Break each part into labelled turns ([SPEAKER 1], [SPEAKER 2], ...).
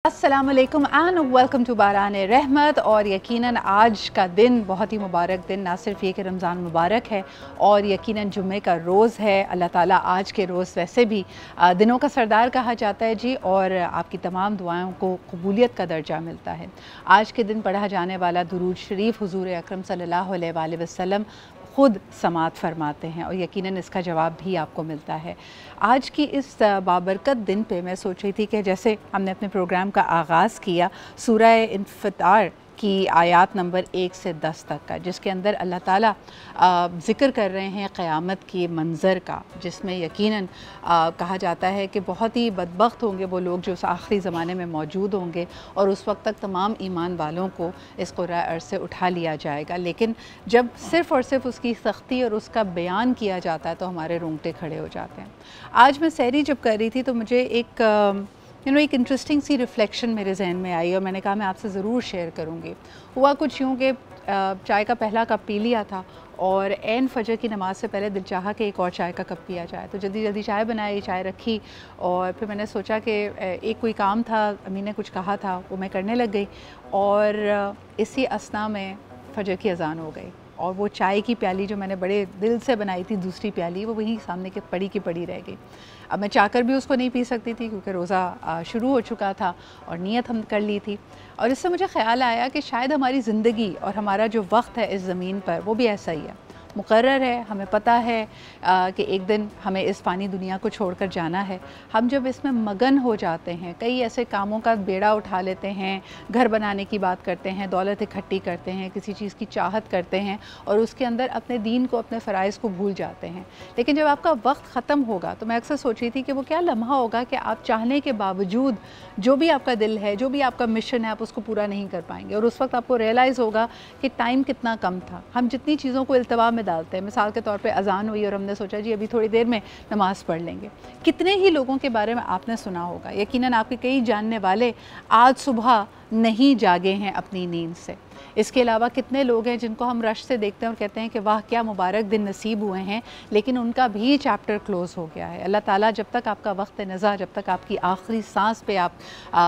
[SPEAKER 1] अस्सलामुअलैकुम and welcome to बारान रहमत। और यकीनन आज का दिन बहुत ही मुबारक दिन, ना सिर्फ ये कि रमज़ान मुबारक है और यकीनन जुम्मे का रोज़ है। अल्लाह ताला आज के रोज़ वैसे भी दिनों का सरदार कहा जाता है जी, और आपकी तमाम दुआओं को कबूलियत का दर्जा मिलता है। आज के दिन पढ़ा जाने वाला दुरूद शरीफ हुज़ूर अकरम सल्लल्लाहु अलैहि वसल्लम ख़ुद समात फरमाते हैं और यकीनन इसका जवाब भी आपको मिलता है। आज की इस बाबरकत दिन पे मैं सोच रही थी कि जैसे हमने अपने प्रोग्राम का आगाज़ किया सूरह इन्फितार की आयत नंबर 1 से 10 तक का, जिसके अंदर अल्लाह ताला ज़िक्र कर रहे हैं क़यामत के मंज़र का, जिसमें यकीनन कहा जाता है कि बहुत ही बदबख्त होंगे वो लोग जो उस आखिरी ज़माने में मौजूद होंगे और उस वक्त तक तमाम ईमान वालों को इस क़ुरा अर्ज़ से उठा लिया जाएगा। लेकिन जब सिर्फ़ और सिर्फ उसकी सख्ती और उसका बयान किया जाता है तो हमारे रोंगटे खड़े हो जाते हैं। आज मैं सैरी जब कर रही थी तो मुझे एक इंटरेस्टिंग सी रिफ़्लेक्शन मेरे जहन में आई और मैंने कहा मैं आपसे ज़रूर शेयर करूँगी। हुआ कुछ यूँ कि चाय का पहला कप पी लिया था और ऐन फजर की नमाज़ से पहले दिल चाहा कि एक और चाय का कप पिया जाए, तो जल्दी जल्दी चाय बनाई, चाय रखी और फिर मैंने सोचा कि एक कोई काम था, अम्मी ने कुछ कहा था, वो मैं करने लग गई और इसी असना में फजर की अज़ान हो गई और वो चाय की प्याली जो मैंने बड़े दिल से बनाई थी, दूसरी प्याली, वो वहीं सामने के पड़ी की पड़ी रह गई। अब मैं चाहकर भी उसको नहीं पी सकती थी क्योंकि रोज़ा शुरू हो चुका था और नीयत हम कर ली थी। और इससे मुझे ख़्याल आया कि शायद हमारी ज़िंदगी और हमारा जो वक्त है इस ज़मीन पर वो भी ऐसा ही है, मुकर्रर है। हमें पता है कि एक दिन हमें इस फ़ानी दुनिया को छोड़कर जाना है। हम जब इसमें मगन हो जाते हैं, कई ऐसे कामों का बेड़ा उठा लेते हैं, घर बनाने की बात करते हैं, दौलत इकट्ठी करते हैं, किसी चीज़ की चाहत करते हैं और उसके अंदर अपने दीन को, अपने फ़राइज़ को भूल जाते हैं। लेकिन जब आपका वक्त ख़त्म होगा तो मैं अक्सर सोच रही थी कि वो क्या लम्हा होगा कि आप चाहने के बावजूद जो भी आपका दिल है, जो भी आपका मिशन है, आप उसको पूरा नहीं कर पाएंगे और उस वक्त आपको रियलाइज़ होगा कि टाइम कितना कम था। हम जितनी चीज़ों को इल्तवा में डालते हैं, मिसाल के तौर पे अज़ान हुई और हमने सोचा जी अभी थोड़ी देर में नमाज़ पढ़ लेंगे। कितने ही लोगों के बारे में आपने सुना होगा, यकीनन आपके कई जानने वाले आज सुबह नहीं जागे हैं अपनी नींद से। इसके अलावा कितने लोग हैं जिनको हम रश से देखते हैं और कहते हैं कि वाह क्या मुबारक दिन नसीब हुए हैं, लेकिन उनका भी चैप्टर क्लोज़ हो गया है। अल्लाह ताला जब तक आपका वक्त नज़ा, जब तक आपकी आखिरी सांस पे आप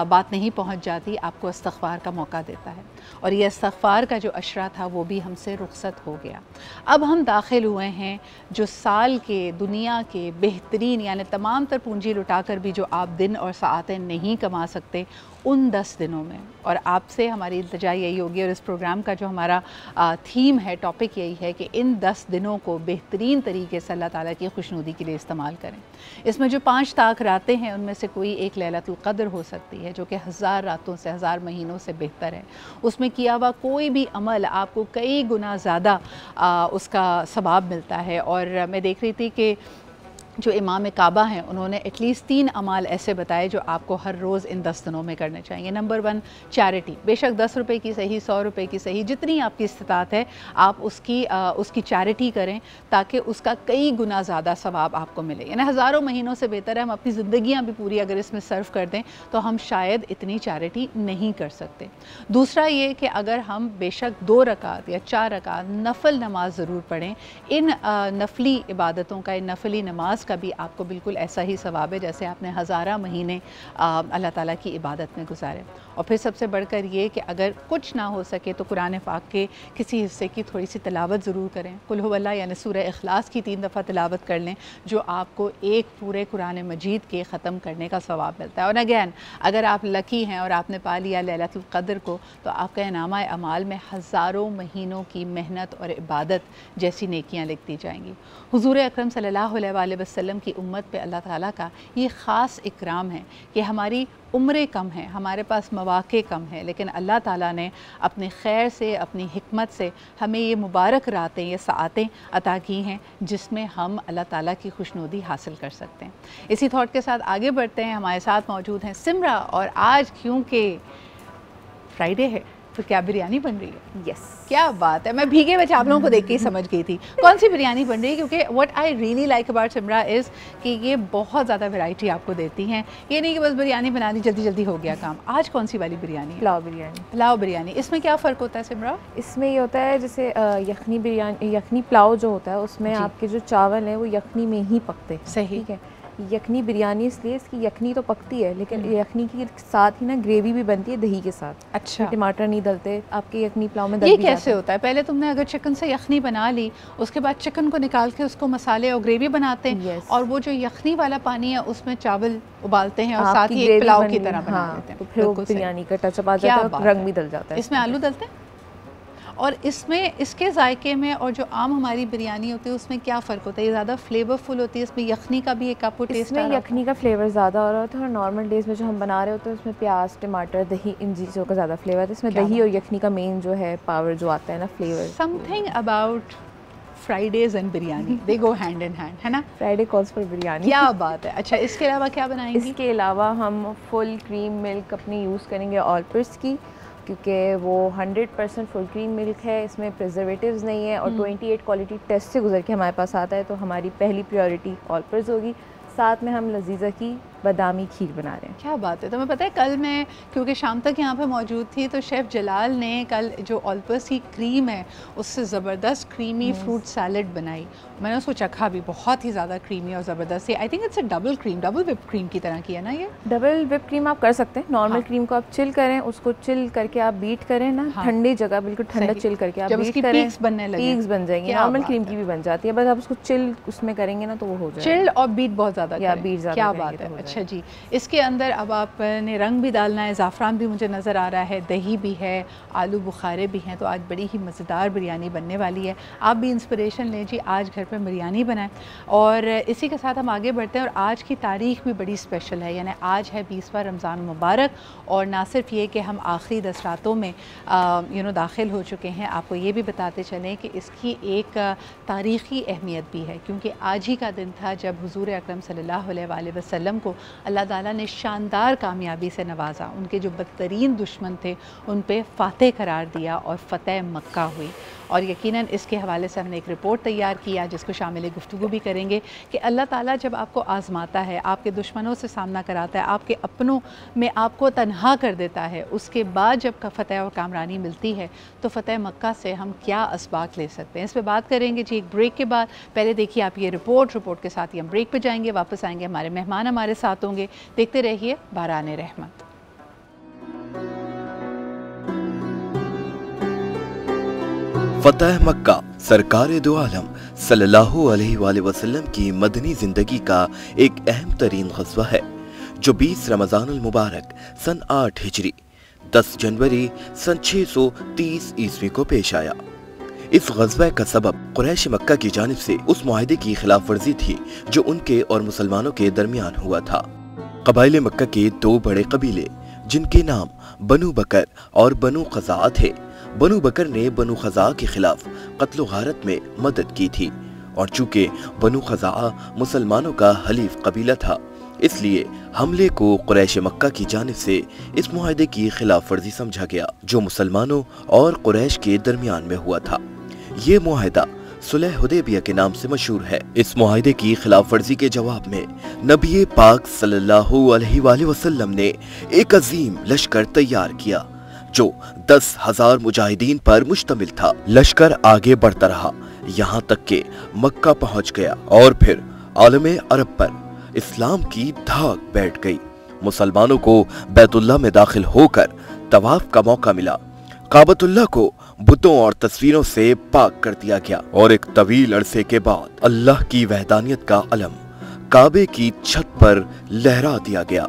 [SPEAKER 1] बात नहीं पहुंच जाती, आपको इस्तग़फ़ार का मौका देता है और ये इस्तग़फ़ार का जो अशरा था वो भी हमसे रुखसत हो गया। अब हम दाखिल हुए हैं जो साल के, दुनिया के बेहतरीन यानी तमाम तर पूंजी लुटा कर भी जो आप दिन और साआतें नहीं कमा सकते, उन 10 दिनों में। और आपसे हमारी इल्तिजा यही होगी और इस प्रोग्राम का जो हमारा थीम है, टॉपिक यही है कि इन 10 दिनों को बेहतरीन तरीके से अल्लाह ताला की खुशनुदी के लिए इस्तेमाल करें। इसमें जो 5 ताक रातें हैं उनमें से कोई एक लैलतुल क़द्र हो सकती है जो कि 1000 रातों से, 1000 महीनों से बेहतर है। उसमें किया हुआ कोई भी अमल आपको कई गुना ज़्यादा उसका सवाब मिलता है। और मैं देख रही थी कि जो इमाम काबा हैं उन्होंने एटलीस्ट 3 अमाल ऐसे बताए जो आपको हर रोज़ इन 10 दिनों में करने चाहिए। नंबर 1 चैरिटी, बेशक 10 रुपये की सही, 100 रुपये की सही, जितनी आपकी इस्तिताअत है आप उसकी चैरिटी करें ताकि उसका कई गुना ज़्यादा सवाब आपको मिले। यानी हज़ारों महीनों से बेहतर है हम अपनी ज़िंदगियाँ भी पूरी अगर इसमें सर्व कर दें तो हम शायद इतनी चैरिटी नहीं कर सकते। दूसरा ये कि अगर हम बेशक 2 रकात या 4 रकात नफल नमाज ज़रूर पढ़ें, इन नफली इबादतों का, इन नफली नमाज का भी आपको बिल्कुल ऐसा ही सवाब है जैसे आपने हज़ारा महीने अल्लाह ताला की इबादत में गुजारे। और फिर सबसे बढ़कर ये कि अगर कुछ ना हो सके तो कुरान पाक के किसी हिस्से की थोड़ी सी तिलावत ज़रूर करें। कुल हुवल्लाह यानी सूरह इखलास की 3 दफ़ा तिलावत कर लें जो आपको एक पूरे कुरान मजीद के ख़त्म करने का सवाब मिलता है। और अगैन अगर आप लकी हैं और आपने पा लिया लैलतुल क़द्र को तो आपका इनामा अमाल में हज़ारों महीनों की मेहनत और इबादत जैसी नेकियां लिख दी जाएंगी। हुज़ूर अकरम सल्लल्लाहु अलैहि वसल्लम की उम्मत पे अल्लाह ताला का ये ख़ास इकराम है कि हमारी उम्रें कम हैं, हमारे पास मौक़े कम हैं, लेकिन अल्लाह ताला ने अपने खैर से, अपनी हिकमत से हमें ये मुबारक रातें, ये साआतें अता की हैं जिसमें हम अल्लाह ताला की खुशनुदी हासिल कर सकते हैं। इसी थॉट के साथ आगे बढ़ते हैं। हमारे साथ मौजूद हैं सिमरा और आज क्योंकि फ्राइडे है तो क्या बिरयानी बन रही है?
[SPEAKER 2] यस,
[SPEAKER 1] क्या बात है। मैं भीगे हुए चावलों को देख के ही समझ गई थी कौन सी बिरयानी बन रही है, क्योंकि what I really like about Simra is कि ये बहुत ज़्यादा वैरायटी आपको देती हैं। ये नहीं कि बस बिरयानी बना दी जल्दी जल्दी हो गया काम। आज कौन सी वाली बिरयानी है?
[SPEAKER 2] पुलाव बिरयानी।
[SPEAKER 1] पुलाव बिरयानी, इसमें क्या फ़र्क होता है सिमरा?
[SPEAKER 2] इसमें ये होता है जैसे यखनी बिरयानी, यखनी पुलाव जो होता है उसमें आपके जो चावल हैं वो यखनी में ही पकते हैं।
[SPEAKER 1] सही।
[SPEAKER 2] ठीक है, यखनी बिरयानी इसलिए, इसकी यखनी तो पकती है लेकिन यखनी के साथ ही ना ग्रेवी भी बनती है दही के साथ।
[SPEAKER 1] अच्छा,
[SPEAKER 2] टमाटर नहीं डलते, आपके यखनी पुलाव में
[SPEAKER 1] ये कैसे होता है? पहले तुमने अगर चिकन से यखनी बना ली, उसके बाद चिकन को निकाल के उसको मसाले और ग्रेवी बनाते हैं, और वो जो यखनी वाला पानी है उसमें चावल उबालते हैं और साथ ही एक पुलाव की तरह बना देते हैं,
[SPEAKER 2] तो फिर बिरयानी का टचअप आ जाता है, रंग भी डल जाता है।
[SPEAKER 1] इसमें आलू डलते हैं और इसमें इसके जायके में और जो आम हमारी बिरयानी होती है उसमें क्या फ़र्क होता है? ये ज़्यादा फ्लेवरफुल होती है, इसमें यखनी का भी एक आपको टेस्ट आ रहा है?
[SPEAKER 2] यखनी का फ्लेवर ज़्यादा हो रहा होता है और नॉर्मल डेज में जो हम बना रहे होते हैं उसमें प्याज, टमाटर, दही, इन चीज़ों का ज़्यादा फ्लेवर है। इसमें दही और यखनी का मेन जो है पावर जो आता है ना, flavour.
[SPEAKER 1] Something about Fridays and biryani, they go hand in hand, है ना?
[SPEAKER 2] Friday calls for biryani.
[SPEAKER 1] क्या बात है। अच्छा, इसके अलावा क्या बनाएंगे?
[SPEAKER 2] इसके अलावा हम फुल क्रीम मिल्क अपनी यूज़ करेंगे ऑलपर्स की, क्योंकि वो 100% फुल क्रीम मिल्क है, इसमें प्रिजर्वेटिव्स नहीं है और 28 क्वालिटी टेस्ट से गुजर के हमारे पास आता है, तो हमारी पहली प्रायोरिटी ऑलपर्स होगी। साथ में हम लजीज़ा की बादामी खीर बना रहे हैं।
[SPEAKER 1] क्या बात है। तो मैं पता है कल मैं क्योंकि शाम तक यहाँ पे मौजूद थी तो शेफ़ जलाल ने कल जो ऑलपर्स की क्रीम है उससे ज़बरदस्त क्रीमी फ्रूट सैलड बनाई। मैंने उसको चखा भी, बहुत ही ज़्यादा क्रीमी और ज़बरदस्त है। I think it's a double cream, double whip cream की तरह की है ना ये?
[SPEAKER 2] डबल विप क्रीम आप कर सकते हैं। नॉर्मल क्रीम को आप चिल करें, उसको चिल करके आप बीट करें ना, ठंडी जगह बिल्कुल ठंडा चिल करके आप बीट करें,
[SPEAKER 1] पीक्स बनने लगे,
[SPEAKER 2] पीक्स बन जाएंगी। नॉर्मल क्रीम की भी बन जाती है, बस आप उसको चिल उसमें करेंगे ना तो वो हो जाएगा।
[SPEAKER 1] चिल्ड और बीट बहुत ज़्यादा,
[SPEAKER 2] क्या
[SPEAKER 1] बात है। अच्छा जी, इसके अंदर अब आपने रंग भी डालना है, ज़ाफ़रान भी मुझे नज़र आ रहा है, दही भी है, आलू बुखारे भी हैं, तो आज बड़ी ही मज़ेदार बिरयानी बनने वाली है। आप भी इंस्पिरेशन लें जी, आज घर पर बिरयानी बनाएं। और इसी के साथ हम आगे बढ़ते हैं और आज की तारीख़ भी बड़ी स्पेशल है, यानी आज है 20वां रमज़ान मुबारक। और ना सिर्फ ये कि हम आखिरी 10 रातों में दाखिल हो चुके हैं, आपको ये भी बताते चलें कि इसकी एक तारीख़ी अहमियत भी है, क्योंकि आज ही का दिन था जब हुज़ूर अकरम सल्लल्लाहु अलैहि वसल्लम को अल्लाह ताला ने शानदार कामयाबी से नवाजा। उनके जो बदतरीन दुश्मन थे उन पे फ़ातेह करार दिया और फ़तेह मक्का हुई। और यकीनन इसके हवाले से हमने एक रिपोर्ट तैयार किया जिसको शामिल गुफ्तगू भी करेंगे कि अल्लाह ताला जब आपको आज़माता है, आपके दुश्मनों से सामना कराता है, आपके अपनों में आपको तन्हा कर देता है, उसके बाद जब फ़तेह और कामरानी मिलती है तो फ़तेह मक्का से हम क्या असबाक ले सकते हैं, इस पर बात करेंगे जी एक ब्रेक के बाद। पहले देखिए आप ये रिपोर्ट के साथ ही हम ब्रेक पर जाएंगे, वापस आएंगे, हमारे मेहमान हमारे साथ होंगे। देखते रहिए बाराने रहमत।
[SPEAKER 3] फतेह मक्का सरकार दो आलम सल्लल्लाहु अलैहि वसल्लम की मदनी जिंदगी का एक अहम तरीन ग़ज़वा है जो 20 रमज़ानुल मुबारक सन 8 हिजरी 10 जनवरी सन 630 ईस्वी को पेश आया। इस ग़ज़वा का सबब कुरैश मक्का की जानिब से उस मुआहदे की खिलाफ वर्जी थी जो उनके और मुसलमानों के दरमियान हुआ था। कबाइले मक्का के दो बड़े कबीले जिनके नाम बनु बकर और बनु क़ज़ा थे। बनु बकर ने बनु क़ज़ा के खिलाफ कत्ल गारत में मदद की थी और चूंकि बनु क़ज़ा मुसलमानों का हलीफ कबीला था, इसलिए हमले को कुरैश मक्का की जानिब से इस मुआहदे की खिलाफ वर्जी समझा गया जो मुसलमानों और कुरैश के दरमियान में हुआ था। ये मुआहदा सुलह हुदैबिया के नाम से मशहूर है। इस मुआहदे की खिलाफ वर्जी के जवाब में नबी पाक सल्लल्लाहु अलैहि वसल्लम ने एक अजीम लश्कर तैयार किया जो 10,000 मुजाहिदीन पर मुश्तमिल था। लश्कर आगे बढ़ता रहा यहाँ तक के मक्का पहुँच गया और फिर आलमे अरब पर इस्लाम की धाक बैठ गई। मुसलमानों को बैतुल्लाह में दाखिल होकर तवाफ का मौका मिला। काबतुल्लाह को बुतों और तस्वीरों से पाक कर दिया गया और एक तवील अरसे के बाद अल्लाह की वहदानियत का अलम काबे की छत पर लहरा दिया गया।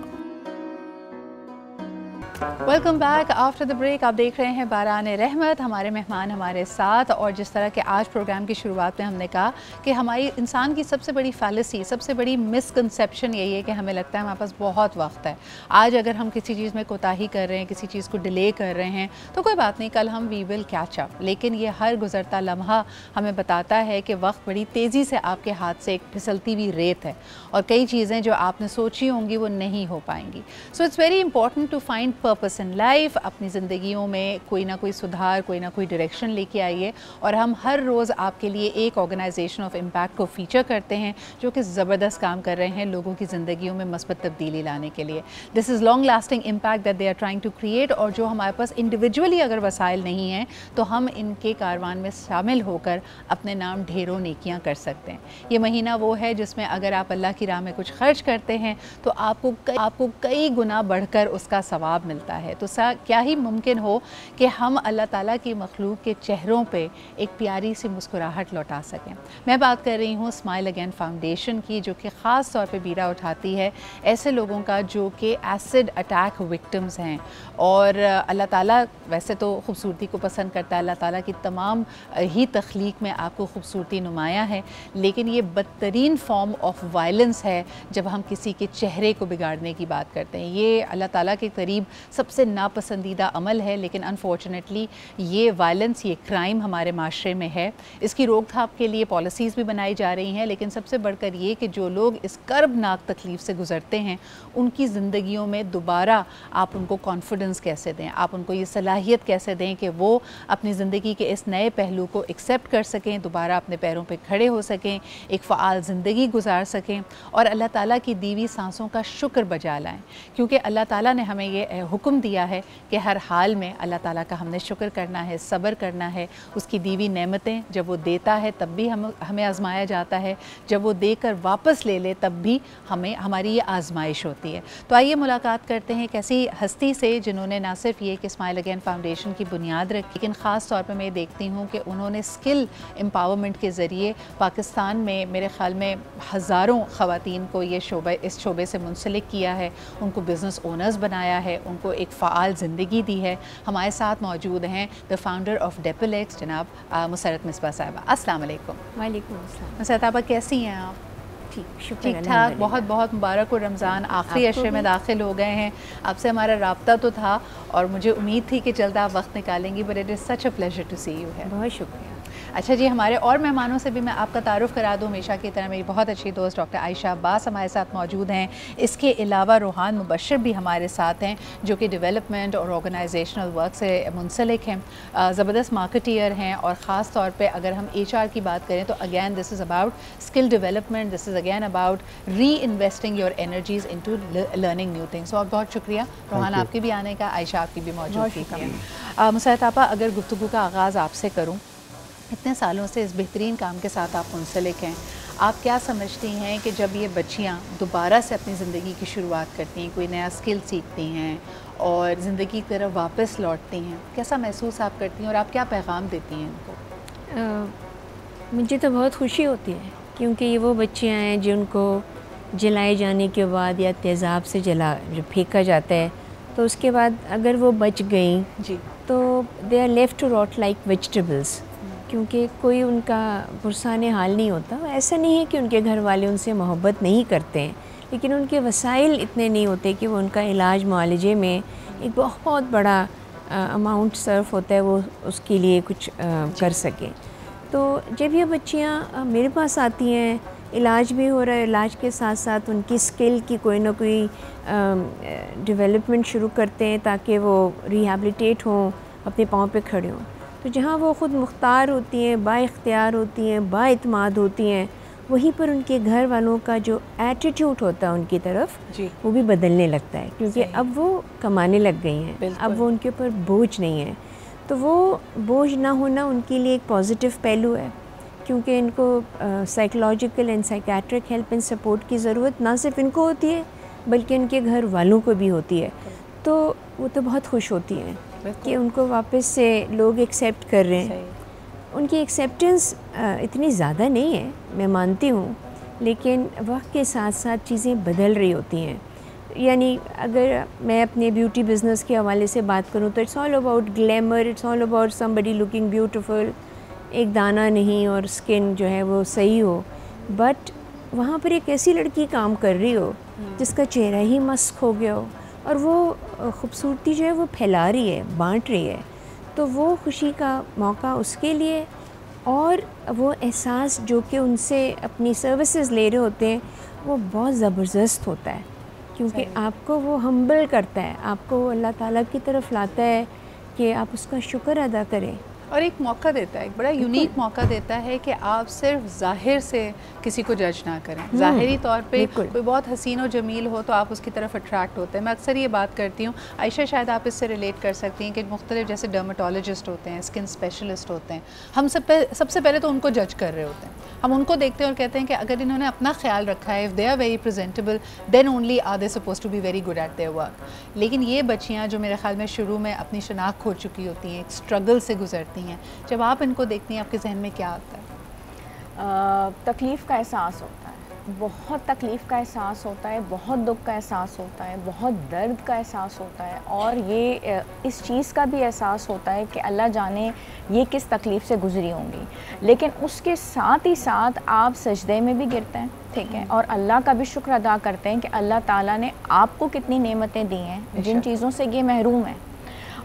[SPEAKER 1] Welcome back after the break. आप देख रहे हैं बाराने रहमत, हमारे मेहमान हमारे साथ। और जिस तरह के आज प्रोग्राम की शुरुआत में हमने कहा कि हमारी इंसान की सबसे बड़ी फैलेसी, सबसे बड़ी मिसकंसेप्शन यही है कि हमें लगता है हमारे पास बहुत वक्त है। आज अगर हम किसी चीज़ में कोताही कर रहे हैं, किसी चीज़ को डिले कर रहे हैं तो कोई बात नहीं, कल हम वी विल कैच अप। लेकिन ये हर गुजरता लम्हा हमें बताता है कि वक्त बड़ी तेज़ी से आपके हाथ से एक फिसलती हुई रेत है और कई चीज़ें जो आपने सोची होंगी वो नहीं हो पाएंगी। So it's very important to find purpose purpose in life, अपनी ज़िंदगियों में कोई ना कोई सुधार, कोई ना कोई डायरेक्शन लेके आइए। और हम हर रोज़ आपके लिए एक ऑर्गेनाइजेशन ऑफ इम्पैक्ट को फीचर करते हैं जो कि ज़बरदस्त काम कर रहे हैं लोगों की ज़िंदगियों में मस्बत तब्दीली लाने के लिए। This is long lasting impact that they are trying to create, और जो हमारे पास इंडिविजुअली अगर वसाइल नहीं हैं तो हम इनके कारवान में शामिल होकर अपने नाम ढेरों नेकियां कर सकते हैं। ये महीना वो है जिसमें अगर आप अल्लाह की राह में कुछ खर्च करते हैं तो आपको कई गुना बढ़कर उसका सवाब मिलता है। तो क्या ही मुमकिन हो कि हम अल्लाह ताला की मखलूक के चेहरों पे एक प्यारी सी मुस्कुराहट लौटा सकें। मैं बात कर रही हूँ स्माइल अगेन फाउंडेशन की, जो कि ख़ास तौर पे बीड़ा उठाती है ऐसे लोगों का जो कि एसिड अटैक विक्टिम्स हैं। और अल्लाह ताला वैसे तो खूबसूरती को पसंद करता है, अल्लाह ताला की तमाम ही तख्लीक में आपको खूबसूरती नुमाया है, लेकिन ये बदतरीन फॉर्म ऑफ वायलेंस है जब हम किसी के चेहरे को बिगाड़ने की बात करते हैं। ये अल्लाह ताला के करीब सबसे नापसंदीदा अमल है, लेकिन अनफॉर्चुनेटली ये वायलेंस, ये क्राइम हमारे माशरे में है। इसकी रोकथाम के लिए पॉलिसीज़ भी बनाई जा रही हैं, लेकिन सबसे बढ़कर ये कि जो लोग इस कर्बनाक तकलीफ़ से गुज़रते हैं उनकी ज़िंदगियों में दोबारा आप उनको कॉन्फिडेंस कैसे दें, आप उनको ये सलाहियत कैसे दें कि वो अपनी ज़िंदगी के इस नए पहलू को एक्सेप्ट कर सकें, दोबारा अपने पैरों पे खड़े हो सकें, एक फ़आल ज़िंदगी गुजार सकें और अल्लाह ताला की दीवी सांसों का शुक्र बजा लाएं। क्योंकि अल्लाह ताला ने हमें ये हुक्म दिया है कि हर हाल में अल्लाह ताला का हमने शुक्र करना है, सब्र करना है। उसकी दीवी नेमतें जब वो देता है तब भी हमें आजमाया जाता है, जब वो देकर वापस ले ले तब भी हमारी ये आजमाइश होती है। तो आइए मुलाकात करते हैं एक ऐसी हस्ती से जिन्होंने ना सिर्फ ये कि स्माइल अगेन फाउंडेशन की बुनियाद रखी, लेकिन ख़ास तौर पर मैं देखती हूँ कि उन्होंने स्किल एम्पावरमेंट के ज़रिए पाकिस्तान में मेरे ख़्याल में हज़ारों ख़वातीन को इस शोबे से मुंसलिक किया है, उनको बिज़नेस ओनर्स बनाया है, उनको एक फ़आल ज़िंदगी दी है। हमारे साथ मौजूद हैं द फाउंडर ऑफ डेपलेक्स जनाब मुसरत मिसबा साहिबा। अस्सलाम वालेकुम।
[SPEAKER 2] वालेकुम अस्सलाम।
[SPEAKER 1] मुसरत साहिबा कैसी हैं आप? ठीक ठाक, बहुत बहुत मुबारक हो। रमज़ान आखिरी अशरे में दाखिल हो गए हैं। आपसे हमारा राब्ता तो था और मुझे उम्मीद थी कि जल्द आप वक्त निकालेंगी, but it is such a pleasure to see you है।
[SPEAKER 2] बहुत शुक्रिया।
[SPEAKER 1] अच्छा जी, हमारे और मेहमानों से भी मैं आपका तारुफ़ करा दूँ। हमेशा की तरह मेरी बहुत अच्छी दोस्त डॉक्टर आयशा अब्बास हमारे साथ मौजूद हैं। इसके अलावा रूहान मुबशर भी हमारे साथ हैं जो कि डेवलपमेंट और ऑर्गेनाइजेशनल वर्क से मुंसलिक हैं, ज़बरदस्त मार्केटियर हैं। और ख़ास तौर पे अगर हम HR की बात करें तो again this is about skill development, this is again about reinvesting your energies into learning new things. और बहुत शुक्रिया रूहान आपके भी आने का, आयशा आपकी भी मौजूदगी का। मुसरत आपा, अगर गुफ्तगू का आगाज़ आपसे करूँ, इतने सालों से इस बेहतरीन काम के साथ आप मुंसलिक हैं, आप क्या समझती हैं कि जब ये बच्चियाँ दोबारा से अपनी ज़िंदगी की शुरुआत करती हैं, कोई नया स्किल सीखती हैं और ज़िंदगी की तरफ वापस लौटती हैं, कैसा महसूस आप करती हैं और आप क्या पैगाम देती हैं इनको?
[SPEAKER 4] मुझे तो बहुत खुशी होती है, क्योंकि ये वो बच्चियाँ हैं जिनको जलाए जाने के बाद या तेज़ाब से जो फेंका जाता है तो उसके बाद अगर वो बच गई
[SPEAKER 1] जी
[SPEAKER 4] तो they are left to rot like vegetables, क्योंकि कोई उनका पुरसाने हाल नहीं होता। ऐसा नहीं है कि उनके घर वाले उनसे मोहब्बत नहीं करते हैं, लेकिन उनके वसाइल इतने नहीं होते कि वो उनका इलाज मुआलजे में एक बहुत बड़ा अमाउंट सर्फ होता है वो उसके लिए कुछ कर सकें। तो जब ये बच्चियाँ मेरे पास आती हैं, इलाज भी हो रहा है, इलाज के साथ साथ उनकी स्किल की कोई ना कोई डेवलपमेंट शुरू करते हैं ताकि वो रिहैबिलिटेट हों, अपने पाँव पे खड़े हों। तो जहाँ वो ख़ुद मुख्तार होती हैं, बाइख्तियार होती हैं, बाइतमाद होती हैं, वहीं पर उनके घर वालों का जो एटीट्यूड होता है उनकी तरफ
[SPEAKER 1] जी,
[SPEAKER 4] वो भी बदलने लगता है, क्योंकि अब वो कमाने लग गई हैं, अब वो उनके ऊपर बोझ नहीं है। तो वो बोझ ना होना उनके लिए एक पॉजिटिव पहलू है, क्योंकि इनको psychological and psychiatric help and support की ज़रूरत ना सिर्फ इनको होती है बल्कि इनके घर वालों को भी होती है। तो वो तो बहुत खुश होती हैं कि उनको वापस से लोग एक्सेप्ट कर रहे हैं। उनकी एक्सेप्टेंस इतनी ज़्यादा नहीं है, मैं मानती हूँ, लेकिन वक्त के साथ साथ चीज़ें बदल रही होती हैं। यानी अगर मैं अपने ब्यूटी बिज़नेस के हवाले से बात करूँ तो it's all about glamour, it's all about somebody looking beautiful, एक दाना नहीं और स्किन जो है वो सही हो। बट वहाँ पर एक ऐसी लड़की काम कर रही हो जिसका चेहरा ही मस्क हो गया हो और वो ख़ूबसूरती जो है वो फैला रही है, बांट रही है, तो वो खुशी का मौका उसके लिए और वो एहसास जो कि उनसे अपनी सर्विसेज ले रहे होते हैं वो बहुत ज़बरदस्त होता है। क्योंकि आपको वो हम्बल करता है, आपको अल्लाह ताला की तरफ लाता है कि आप उसका शुक्र अदा करें।
[SPEAKER 1] और एक मौका देता है, एक बड़ा यूनिक मौका देता है कि आप सिर्फ ज़ाहिर से किसी को जज ना करें। ज़ाहिरी तौर पे कोई बहुत हसीन और जमील हो तो आप उसकी तरफ अट्रैक्ट होते हैं। मैं अक्सर ये बात करती हूँ, आयशा शायद आप इससे रिलेट कर सकती हैं कि मुख्तलिफ जैसे डर्माटोलॉजिस्ट होते हैं, स्किन स्पेशलिस्ट होते हैं, हम सबसे पहले तो उनको जज कर रहे होते हैं। हम उनको देखते हैं और कहते हैं कि अगर इन्होंने अपना ख्याल रखा है, if they are very presentable then only are they suppose to be very good at their work. लेकिन ये बच्चियाँ जो मेरे ख्याल में शुरू में अपनी शनाख्त खो चुकी होती हैं, एक स्ट्रगल से गुजरती हैं, जब आप इनको देखती हैं आपके जहन में क्या आता है?
[SPEAKER 2] तकलीफ़ का एहसास होता है, बहुत तकलीफ़ का एहसास होता है, बहुत दुख का एहसास होता है, बहुत दर्द का एहसास होता है, और ये इस चीज़ का भी एहसास होता है कि अल्लाह जाने ये किस तकलीफ़ से गुज़री होंगी। लेकिन उसके साथ ही साथ आप सजदे में भी गिरते हैं, ठीक है, और अल्लाह का भी शुक्र अदा करते हैं कि अल्लाह ताला ने आपको कितनी नेमतें दी हैं जिन चीज़ों से ये महरूम है।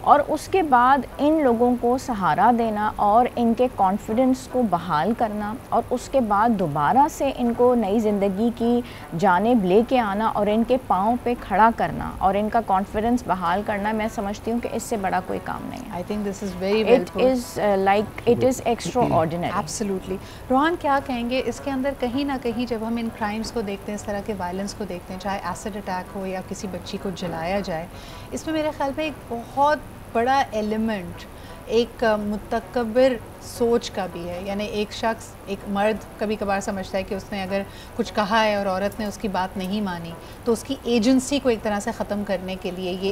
[SPEAKER 2] और उसके बाद इन लोगों को सहारा देना और इनके कॉन्फिडेंस को बहाल करना, और उसके बाद दोबारा से इनको नई ज़िंदगी की जानिब लेके आना और इनके पाँव पे खड़ा करना और इनका कॉन्फिडेंस बहाल करना, मैं समझती हूँ कि इससे बड़ा कोई काम नहीं है।
[SPEAKER 1] I think this is very well put.
[SPEAKER 2] It is like it is extraordinary.
[SPEAKER 1] Absolutely. Rohan क्या कहेंगे इसके अंदर? कहीं ना कहीं जब हम इन क्राइम्स को देखते हैं, इस तरह के वायलेंस को देखते हैं, चाहे एसिड अटैक हो या किसी बच्ची को जलाया जाए, इसमें मेरे ख्याल में एक बहुत बड़ा एलिमेंट एक मुतकब्बिर सोच का भी है। यानी एक शख्स, एक मर्द कभी कभार समझता है कि उसने अगर कुछ कहा है और औरत ने उसकी बात नहीं मानी तो उसकी एजेंसी को एक तरह से ख़त्म करने के लिए ये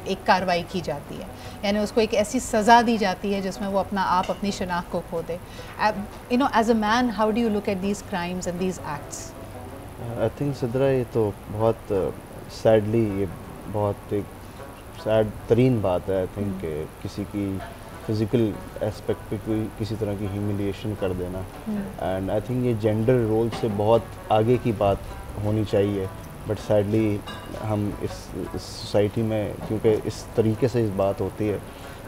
[SPEAKER 1] एक कार्रवाई की जाती है, यानी उसको एक ऐसी सज़ा दी जाती है जिसमें वो अपना आप, अपनी शनाख्त को खो दे। You know, as a man how do you look at these crimes and these acts?
[SPEAKER 5] I think Sidra, ये तो बहुत सैडली, ये बहुत एक सैड तरीन बात है। आई थिंक किसी की फिज़िकल एस्पेक्ट पे कोई किसी तरह की ह्यूमिलिएशन कर देना, एंड आई थिंक ये जेंडर रोल से बहुत आगे की बात होनी चाहिए, बट सैडली हम इस सोसाइटी में क्योंकि इस तरीके से इस बात होती है,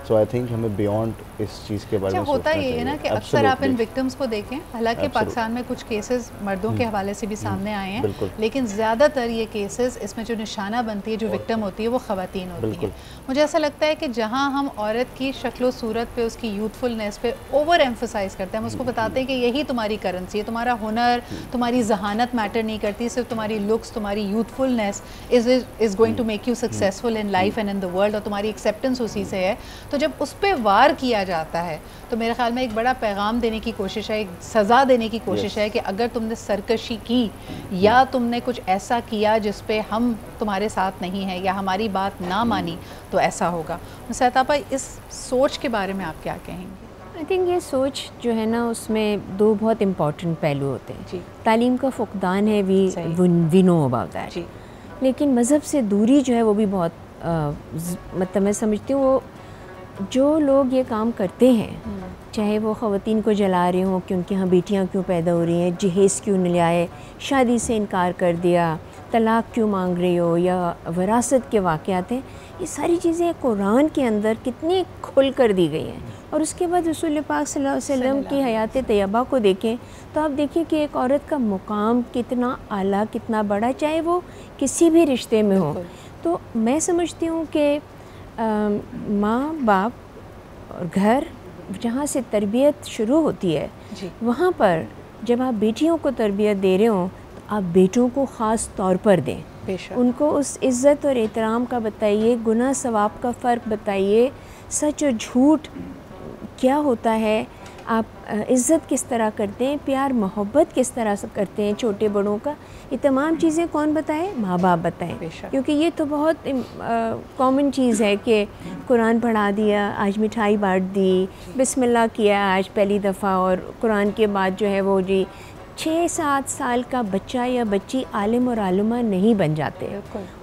[SPEAKER 5] सो आई थिंक हमें बियॉन्ड इस चीज़ के बारे में
[SPEAKER 1] होता ये है ना कि अक्सर आप इन विक्टिम्स को देखें, हालांकि पाकिस्तान में कुछ केसेस मर्दों के हवाले से भी सामने आए हैं, लेकिन ज़्यादातर ये केसेस इसमें जो निशाना बनती है, जो विक्टिम होती है, वो ख़वातीन होती हैं। मुझे ऐसा लगता है कि जहाँ हम औरत की शक्लो सूरत पे, उसकी यूथफुलनेस पे ओवर एम्फोसाइज करते हैं, हम उसको बताते हैं कि यही तुम्हारी करेंसी है, तुम्हारा हुनर, तुम्हारी जहानत मैटर नहीं करती, सिर्फ तुम्हारी लुक्स, तुम्हारी youthfulness is going to make you successful in life and in the world, और तुम्हारी एक्सेप्टेंस उसी से है। तो जब उस पर वार किया जाता है तो मेरे ख्याल में एक बड़ा पैगाम देने की कोशिश है, एक सज़ा देने की कोशिश है कि अगर तुमने सरकशी की या तुमने कुछ ऐसा किया जिस पे हम तुम्हारे साथ नहीं हैं या हमारी बात ना मानी तो ऐसा होगा। सैतापा, इस सोच के बारे में आप क्या कहेंगे?
[SPEAKER 4] आई थिंक ये सोच जो है ना, उसमें दो बहुत इम्पॉर्टेंट पहलू होते हैं जी। तालीम का फुकदान है, वी नो अबाउट दैट, लेकिन मज़हब से दूरी जो है वो भी बहुत मतलब मैं समझती हूँ वो जो लोग ये काम करते हैं, चाहे वो ख़वातीन को जला रहे हों कि उनके यहाँ बेटियाँ क्यों पैदा हो रही हैं, जहेज़ क्यों नहीं लाए, शादी से इनकार कर दिया, तलाक़ क्यों मांग रही हो, या विरासत के वाक़यात हैं, ये सारी चीज़ें कुरान के अंदर कितनी खुल कर दी गई हैं। और उसके बाद रसूल पाक सल्लल्लाहु अलैहि वसल्लम की हयात तैयबा को देखें तो आप देखिए कि एक औरत का मुकाम कितना आला, कितना बड़ा, चाहे वो किसी भी रिश्ते में हो। तो मैं समझती हूँ कि माँ बाप और घर जहाँ से तरबियत शुरू होती है, वहाँ पर जब आप बेटियों को तरबियत दे रहे हो तो आप बेटों को ख़ास तौर पर दें, उनको उस इज़्ज़त और एहतराम का बताइए, गुनाह सवाब का फ़र्क बताइए, सच और झूठ क्या होता है, आप इज़्ज़त किस तरह करते हैं, प्यार मोहब्बत किस तरह से करते हैं छोटे बड़ों का, ये तमाम चीज़ें कौन बताए? माँ बाप बताएं। क्योंकि ये तो बहुत कॉमन चीज़ है कि कुरान पढ़ा दिया, आज मिठाई बांट दी, बिस्मिल्लाह किया आज पहली दफ़ा, और कुरान के बाद जो है वो जी 6-7 साल का बच्चा या बच्ची आलिम और आलिमा नहीं बन जाते।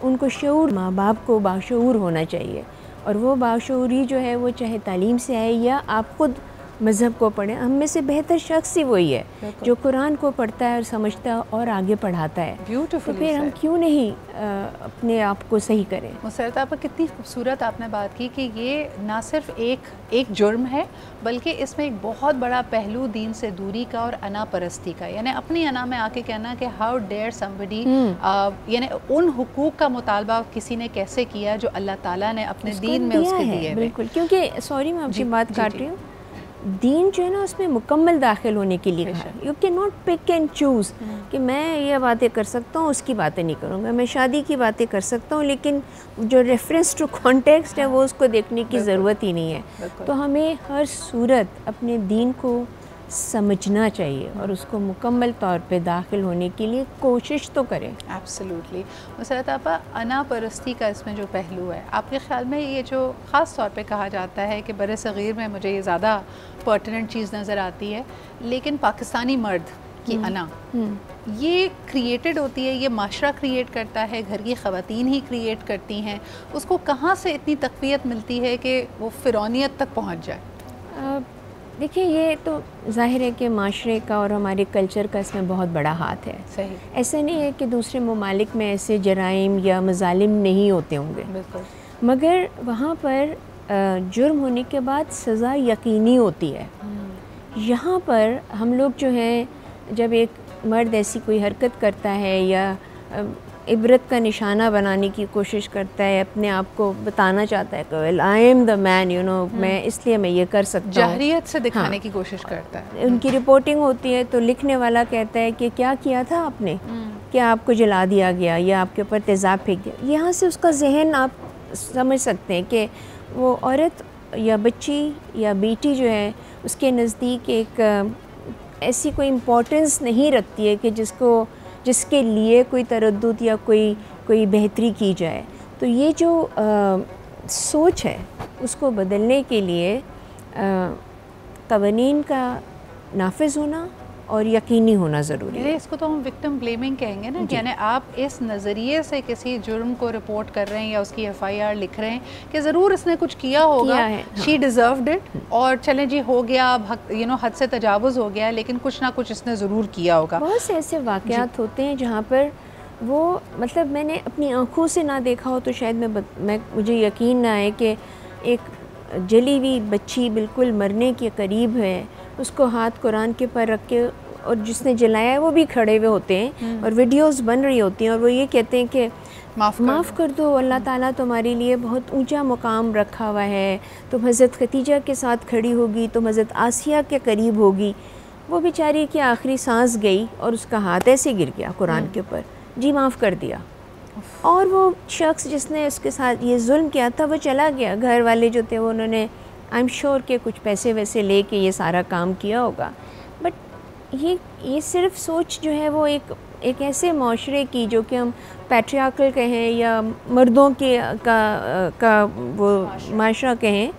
[SPEAKER 4] उनको शऊर, माँ बाप को बाशऊर होना चाहिए, और वो बाशऊरी जो है वो चाहे तालीम से आए या आप खुद मज़हब को पढ़ें। हम में से बेहतर शख्स ही वही है जो कुरान को पढ़ता है और समझता है और आगे पढ़ाता है। तो फिर हम क्यों नहीं अपने आप को सही करें।
[SPEAKER 1] मुसरत आपा, कितनी खूबसूरत आपने बात की कि ये ना सिर्फ एक जुर्म है बल्कि इसमें एक बहुत बड़ा पहलू दीन से दूरी का और अना परस्ती का, यानी अपनी अना में आके कहना कि हाउ डेयर समबडी, यानी उन हुकूक का मुतालबा किसी ने कैसे किया जो अल्लाह ताला ने अपने दीन में उसके दिए।
[SPEAKER 4] बिल्कुल, क्योंकि सॉरी मैं आपकी बात काट रही हूँ, दीन जो है ना उसमें मुकम्मल दाखिल होने के लिए कहा। You can not pick and choose कि मैं ये बातें कर सकता हूँ उसकी बातें नहीं करूँगा, मैं शादी की बातें कर सकता हूँ लेकिन जो रेफरेंस टू कॉन्टेक्स्ट है वो उसको देखने की ज़रूरत ही नहीं है। तो हमें हर सूरत अपने दीन को समझना चाहिए और उसको मुकम्मल तौर पे दाखिल होने के लिए कोशिश तो करें।
[SPEAKER 1] एब्सोल्युटली। मुसरत आपा, अना परस्ती का इसमें जो पहलू है, आपके ख्याल में ये जो ख़ास तौर पे कहा जाता है कि बरे सग़ीर में मुझे ये ज़्यादा पर्टिनेंट चीज़ नज़र आती है, लेकिन पाकिस्तानी मर्द की अना ये क्रिएटेड होती है, ये माशरा क्रिएट करता है, घर की ख़वातीन ही क्रिएट करती हैं, उसको कहाँ से इतनी तक़वियत मिलती है कि वो फ़िरौनियत तक पहुँच जाए?
[SPEAKER 4] देखिए, ये तो ज़ाहिर है कि माशरे का और हमारे कल्चर का इसमें बहुत बड़ा हाथ है।
[SPEAKER 1] सही।
[SPEAKER 4] ऐसा नहीं है कि दूसरे ममालिक में ऐसे जराइम या मज़ालिम नहीं होते होंगे,
[SPEAKER 1] बिल्कुल,
[SPEAKER 4] मगर वहाँ पर जुर्म होने के बाद सज़ा यकीनी होती है। यहाँ पर हम लोग जो हैं, जब एक मर्द ऐसी कोई हरकत करता है या इबरत का निशाना बनाने की कोशिश करता है, अपने आप को बताना चाहता है कि well I am the man, you know, मैं इसलिए मैं ये कर सकता हूँ,
[SPEAKER 1] जाहरियत से दिखाने की कोशिश करता है।
[SPEAKER 4] उनकी रिपोर्टिंग होती है तो लिखने वाला कहता है कि क्या किया था आपने, क्या आपको जला दिया गया या आपके ऊपर तेज़ाब फेंक दिया। यहाँ से उसका जहन आप समझ सकते हैं कि वो औरत या बच्ची या बेटी जो है उसके नज़दीक एक ऐसी कोई इम्पोर्टेंस नहीं रखती है कि जिसके लिए कोई तरद्दुद या कोई बेहतरी की जाए। तो ये जो सोच है उसको बदलने के लिए क़वानीन का नाफिज होना और यकीनी होना ज़रूरी है।
[SPEAKER 1] इसको तो हम विक्टिम ब्लेमिंग कहेंगे ना, यानी आप इस नज़रिए से किसी जुर्म को रिपोर्ट कर रहे हैं या उसकी FIR लिख रहे हैं कि ज़रूर इसने कुछ किया होगा, शी डिज़र्व्ड इट, और चलें जी हो गया, यू नो, हद से तजावुज़ हो गया, लेकिन कुछ ना कुछ इसने ज़रूर किया होगा।
[SPEAKER 4] बहुत से ऐसे वाक़यात होते हैं जहाँ पर वो, मतलब मैंने अपनी आँखों से ना देखा हो तो शायद मुझे यकीन ना आए कि एक जली हुई बच्ची बिल्कुल मरने के करीब है, उसको हाथ कुरान के पर रख के, और जिसने जलाया है वो भी खड़े हुए होते हैं और वीडियोस बन रही होती हैं और वो ये कहते हैं कि माफ़ कर दो, अल्लाह ताला तुम्हारे लिए बहुत ऊंचा मुकाम रखा हुआ है, तुम हज़रत खदीजा के साथ खड़ी होगी, तुम हज़रत आसिया के करीब होगी। वो बेचारी की आखिरी सांस गई और उसका हाथ ऐसे गिर गया कुरान के ऊपर, जी माफ़ कर दिया। और वो शख्स जिसने उसके साथ ये जुल्म किया था वो चला गया, घर वाले जो थे वो उन्होंने आई एम श्योर के कुछ पैसे वैसे ले के ये सारा काम किया होगा। बट ये सिर्फ सोच जो है वो एक ऐसे माशरे की जो कि हम पैट्रियार्कल कहें या मर्दों के का वो माशरा कहें,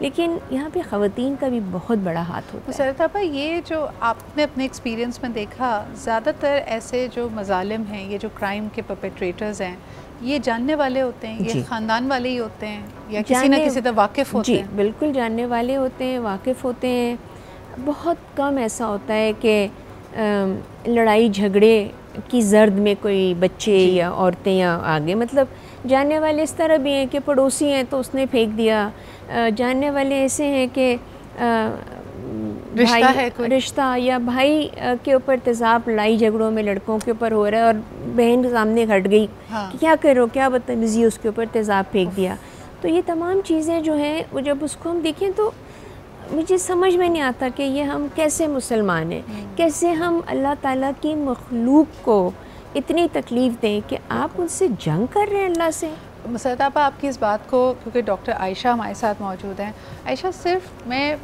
[SPEAKER 4] लेकिन यहाँ पे ख़वातीन का भी बहुत बड़ा हाथ होता है।
[SPEAKER 1] मुसरत आपा, ये जो आपने अपने एक्सपीरियंस में देखा, ज़्यादातर ऐसे जो मज़ालिम हैं, ये जो क्राइम के परपेट्रेटर्स हैं, ये जानने वाले होते हैं, ये ख़ानदान वाले ही होते हैं या किसी न किसी तरह वाकिफ़ होते हैं?
[SPEAKER 4] जी बिल्कुल, जानने वाले होते हैं, वाकिफ़ होते हैं। बहुत कम ऐसा होता है कि लड़ाई झगड़े की जर्द में कोई बच्चे या औरतें या आगे, मतलब जानने वाले इस तरह भी हैं कि पड़ोसी हैं तो उसने फेंक दिया, जानने वाले ऐसे हैं कि रिश्ता या भाई के ऊपर तेज़ाब लड़ाई झगड़ों में लड़कों के ऊपर हो रहा है और बहन सामने हट गई कि क्या करो, क्या बदतमीज़ी, उसके ऊपर तेज़ाब फेंक दिया। तो ये तमाम चीज़ें जो हैं वो जब उसको हम देखें तो मुझे समझ में नहीं आता कि ये हम कैसे मुसलमान हैं, कैसे हम अल्लाह ताला की मखलूक को इतनी तकलीफ़ दें कि आप उनसे जंग कर रहे हैं अल्लाह से।
[SPEAKER 1] मुसरत आपा, आपकी इस बात को, क्योंकि डॉक्टर आयशा हमारे साथ मौजूद हैं, आयशा, सिर्फ मैं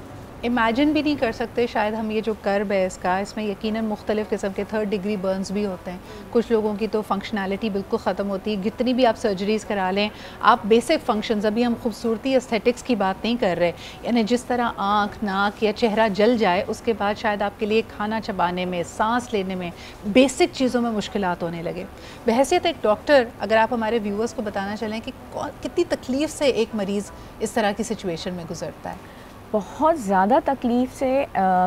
[SPEAKER 1] इमेजिन भी नहीं कर सकते शायद हम ये जो कर्ब है इसमें यकीनन मुख्तलिफ़ किस्म के 3rd डिग्री बर्न्स भी होते हैं। कुछ लोगों की तो फंक्शनैलिटी बिल्कुल ख़त्म होती है, जितनी भी आप सर्जरीज़ करा लें, आप बेसिक फंक्शंस, अभी हम खूबसूरती एस्थेटिक्स की बात नहीं कर रहे, यानी जिस तरह आँख, नाक या चेहरा जल जाए उसके बाद शायद आपके लिए खाना चबाने में, सांस लेने में, बेसिक चीज़ों में मुश्किलात होने लगे। बहैसियत एक डॉक्टर, अगर आप हमारे व्यूअर्स को बताना चलें कि कितनी तकलीफ़ से एक मरीज़ इस तरह की सिचुएशन में गुजरता है?
[SPEAKER 2] बहुत ज़्यादा तकलीफ़ से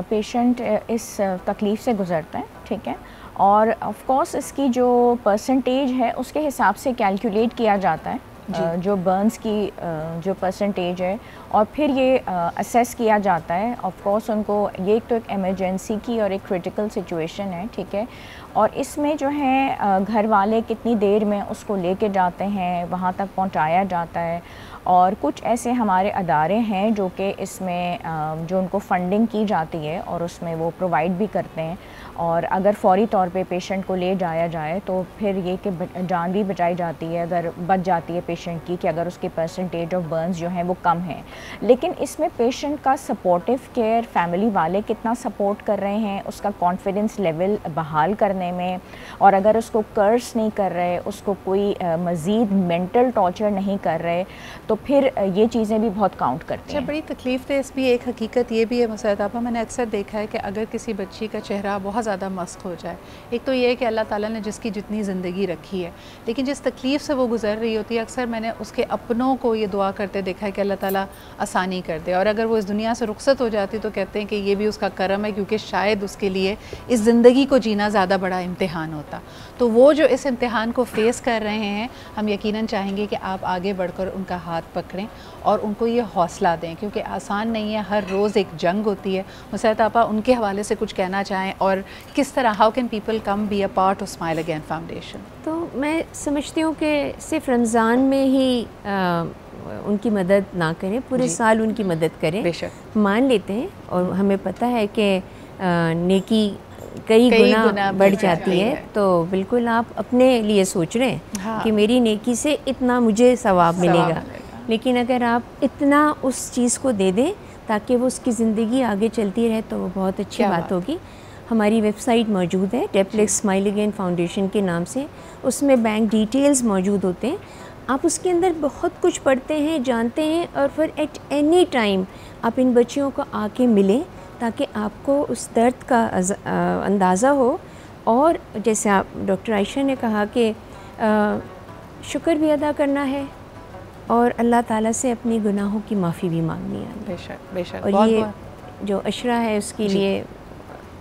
[SPEAKER 2] पेशेंट इस तकलीफ़ से गुज़रता है, ठीक है। और ऑफ कोर्स इसकी जो परसेंटेज है उसके हिसाब से कैलकुलेट किया जाता है जो बर्न्स की जो परसेंटेज है, और फिर ये असेस किया जाता है। ऑफ कोर्स उनको ये तो एक इमरजेंसी की और एक क्रिटिकल सिचुएशन है, ठीक है। और इसमें जो है घर वाले कितनी देर में उसको लेके जाते हैं, वहाँ तक पहुँचाया जाता है। और कुछ ऐसे हमारे अदारे हैं जो कि इसमें जो उनको फंडिंग की जाती है और उसमें वो प्रोवाइड भी करते हैं। और अगर फौरी तौर पे पेशेंट को ले जाया जाए तो फिर ये कि जान भी बचाई जाती है, अगर बच जाती है पेशेंट की, कि अगर उसकी परसेंटेज ऑफ बर्न्स जो हैं वो कम है। लेकिन इसमें पेशेंट का सपोर्टिव केयर, फैमिली वाले कितना सपोर्ट कर रहे हैं, उसका कॉन्फिडेंस लेवल बहाल करने में, और अगर उसको कर्स नहीं कर रहे, उसको कोई मज़ीद मेंटल टॉर्चर नहीं कर रहे, तो फिर ये चीज़ें भी बहुत काउंट करती हैं।
[SPEAKER 1] बड़ी तकलीफ़ है। इसमें एक हकीकत ये भी है मुसैद आपा, मैंने अक्सर देखा है कि अगर किसी बच्ची का चेहरा बहुत ज़्यादा मस्त हो जाए, एक तो ये है कि अल्लाह ताला ने जिसकी जितनी ज़िंदगी रखी है, लेकिन जिस तकलीफ़ से वो गुज़र रही होती है, अक्सर मैंने उसके अपनों को ये दुआ करते देखा है कि अल्लाह ताला आसानी कर दे, और अगर वो इस दुनिया से रुखसत हो जाती तो कहते हैं कि ये भी उसका करम है, क्योंकि शायद उसके लिए इस ज़िंदगी को जीना ज़्यादा बड़ा इम्तिहान होता। तो वो जो इस इम्तिहान को फ़ेस कर रहे हैं, हम यकीनन चाहेंगे कि आप आगे बढ़कर उनका हाथ पकड़ें और उनको ये हौसला दें, क्योंकि आसान नहीं है, हर रोज़ एक जंग होती है। मुसैद आपा उनके हवाले से कुछ कहना चाहें, और किस तरह how can people come be a part of smile again foundation?
[SPEAKER 4] तो मैं समझती हूँ कि सिर्फ रमज़ान में ही उनकी मदद ना करें, पूरे साल उनकी मदद करें।
[SPEAKER 1] बेशक
[SPEAKER 4] मान लेते हैं और हमें पता है कि नेकी कई गुना बढ़ जाती है, तो बिल्कुल आप अपने लिए सोच रहे हैं
[SPEAKER 1] हाँ।
[SPEAKER 4] कि मेरी नेकी से इतना मुझे सवाब मिलेगा। लेकिन अगर आप इतना उस चीज़ को दे दें ताकि वो उसकी ज़िंदगी आगे चलती रहे, तो वो बहुत अच्छी बात होगी। हमारी वेबसाइट मौजूद है डेप्लेक्स स्माइल अगेन फाउंडेशन के नाम से, उसमें बैंक डिटेल्स मौजूद होते हैं। आप उसके अंदर बहुत कुछ पढ़ते हैं, जानते हैं, और फिर एट एनी टाइम आप इन बच्चियों को आके मिलें ताकि आपको उस दर्द का अंदाज़ा हो। और जैसे आप डॉक्टर आयशा ने कहा कि शुक्र भी अदा करना है और अल्लाह ताला से अपनी गुनाहों की माफ़ी भी मांगनी है।
[SPEAKER 1] बेशक बेशक।
[SPEAKER 4] और
[SPEAKER 1] बहुत
[SPEAKER 4] ये जो अशरा है उसके लिए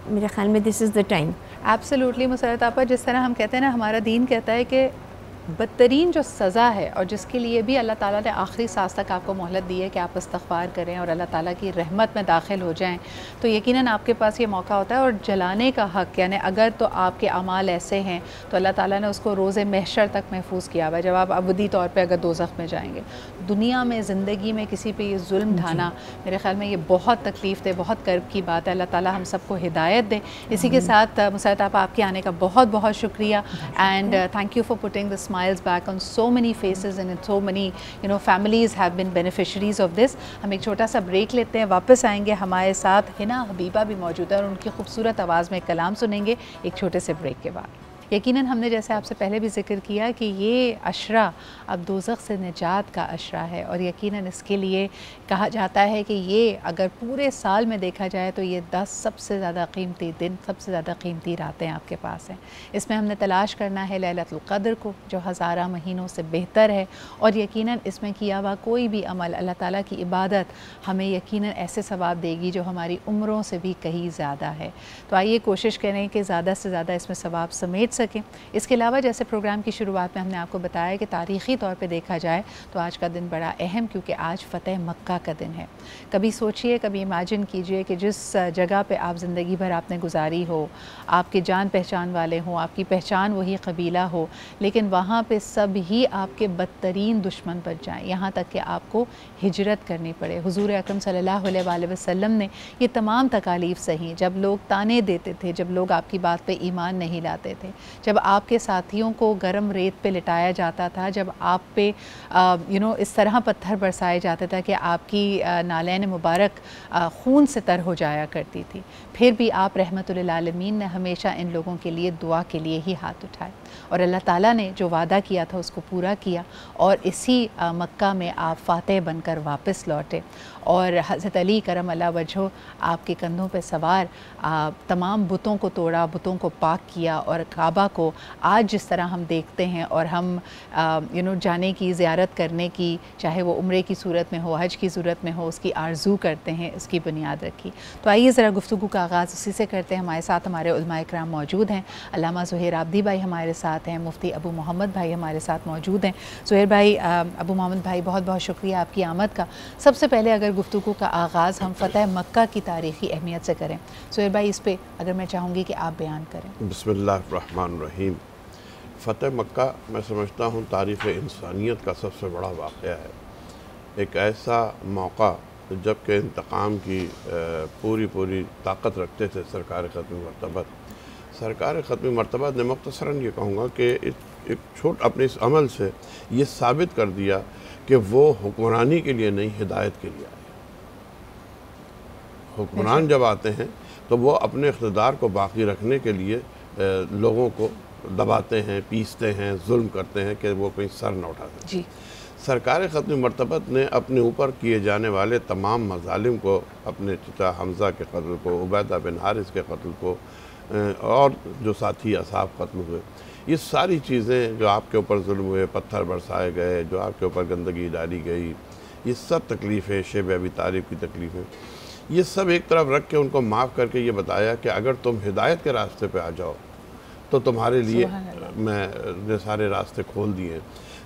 [SPEAKER 4] मेरे ख्याल में this is the time.
[SPEAKER 1] Absolutely Musaid आपा, जिस तरह हम कहते हैं ना, हमारा दीन कहता है कि बदतरीन जो सज़ा है और जिसके लिए भी अल्लाह ताला ने आखिरी सांस तक आपको मोहलत दी है कि आप इस्तग़फ़ार करें और अल्लाह ताला की रहमत में दाखिल हो जाएं, तो यकीनन आपके पास ये मौका होता है। और जलाने का हक़, यानी अगर तो आपके अमाल ऐसे हैं तो अल्लाह ताला ने उसको रोज़े महशर तक महफूज किया हुआ है, जब आप अबदी तौर पर अगर दोज़ख में जाएंगे। दुनिया में ज़िंदगी में किसी पे ये जुल्म ढाना, मेरे ख्याल में ये बहुत तकलीफ़ दे, बहुत कर्ब की बात है। अल्लाह ताला हम सबको हिदायत दे। इसी के साथ मुसैद आपा, आपके आने का बहुत बहुत शुक्रिया, and thank you for putting the smiles back on so many faces and so many families have been beneficiaries of this. हम एक छोटा सा ब्रेक लेते हैं, वापस आएंगे। हमारे साथ हिना हबीबा भी मौजूद है और उनकी खूबसूरत आवाज़ में कलाम सुनेंगे एक छोटे से ब्रेक के बाद। यकीनन हमने जैसे आपसे पहले भी जिक्र किया कि ये अशरा अब दोज़ख से निजात का अशरा है, और यकीनन इसके लिए कहा जाता है कि ये अगर पूरे साल में देखा जाए तो ये 10 सबसे ज़्यादा कीमती दिन, सबसे ज़्यादा कीमती रातें आपके पास हैं। इसमें हमने तलाश करना है लैलतुल क़द्र को, जो हज़ारा महीनों से बेहतर है, और यकीनन इसमें किया हुआ कोई भी अमल, अल्लाह ताला की इबादत हमें यकीनन ऐसे सवाब देगी जो हमारी उम्रों से भी कहीं ज़्यादा है। तो आइए कोशिश करें कि ज़्यादा से ज़्यादा इसमें सवाब समेट सकें। इसके अलावा जैसे प्रोग्राम की शुरुआत में हमने आपको बताया कि तारीख़ी तौर पे देखा जाए तो आज का दिन बड़ा अहम, क्योंकि आज फ़तेह मक्का का दिन है। कभी सोचिए, कभी इमेजिन कीजिए कि जिस जगह पे आप ज़िंदगी भर आपने गुजारी हो, आपके जान पहचान वाले हों, आपकी पहचान वही कबीला हो, लेकिन वहाँ पे सब ही आपके बदतरीन दुश्मन बन जाएँ, यहाँ तक कि आपको हिजरत करनी पड़े। हुज़ूर अकरम सल्लल्लाहु अलैहि वसल्लम ने ये तमाम तकालीफ़ सही, जब लोग ताने देते थे, जब लोग आपकी बात पे ईमान नहीं लाते थे, जब आपके साथियों को गर्म रेत पे लिटाया जाता था, जब आप पे इस तरह पत्थर बरसाए जाते थे कि आपकी नालैन मुबारक खून से तर हो जाया करती थी, फिर भी आप रहमतुल आलमीन ने हमेशा इन लोगों के लिए दुआ के लिए ही हाथ उठाए, और अल्लाह ताला ने जो वादा किया था उसको पूरा किया, और इसी मक्का में आप फ़ातेह बनकर वापस लौटे। और हज़रत अली करम अल्लाह वजहो आपके कंधों पे सवार तमाम बुतों को तोड़ा, बुतों को पाक किया, और काबा काबा को आज जिस तरह हम देखते हैं और हम जाने की, ज़ियारत करने की, चाहे वो उम्रे की सूरत में हो, हज की सूरत में हो, उसकी आरज़ू करते हैं, उसकी बुनियाद रखी। तो आइए ज़रा गुफ्तगू का आगाज़ उसी से करते हैं। हमारे साथ हमारे उलमाए किराम मौजूद हैं। अल्लामा ज़ुहैर आबदी भाई हमारे साथ हैं, मुफ्ती अबू मोहम्मद भाई हमारे साथ मौजूद हैं। ज़ुहैर भाई, अबू मोहम्मद भाई, बहुत बहुत शुक्रिया आपकी आमद का। सबसे पहले अगर गुफ्तगू का आगाज़ हम फ़तह मक्का की तारीख़ी अहमियत से करें, ज़ुहैर भाई इस पर अगर मैं चाहूँगी कि आप बयान करें।
[SPEAKER 6] बिस्मिल्लाहिर्रहमानिर्रहीम। फ़तह मक्का मैं समझता हूँ तारीख़ इंसानियत का सबसे बड़ा वाक़या है। एक ऐसा मौका जबकि इंतकाम की पूरी ताकत रखते थे सरकार ख़त्मी मरतबत। सरकार ख़त्मी मरतबत ने मुख्तसरन ये कहूँगा कि एक अपने इस अमल से ये साबित कर दिया कि वो हुक्मरानी के लिए नहीं, हिदायत के लिए आए। हुक्मरान जब आते हैं तो वो अपने इक़्तिदार को बाकी रखने के लिए लोगों को दबाते हैं, पीसते हैं, जुल्म करते हैं कि वो कोई सर न उठा सके।
[SPEAKER 1] जी।
[SPEAKER 6] सरकार ख़त्मी मरतबत ने अपने ऊपर किए जाने वाले तमाम मज़ालिम को, अपने चचा हमज़ा के कत्ल को, उबैदा बिन हारिस के कत्ल को और जो साथी असाब कत्ल हुए, ये सारी चीज़ें जो आपके ऊपर जुल्म हुए, पत्थर बरसाए गए, जो आपके ऊपर गंदगी डाली गई, ये सब तकलीफ़ें, शेब अबी तालिब की तकलीफ़ें, ये सब एक तरफ रख के उनको माफ़ करके ये बताया कि अगर तुम हिदायत के रास्ते पे आ जाओ तो तुम्हारे लिए मैंने सारे रास्ते खोल दिए।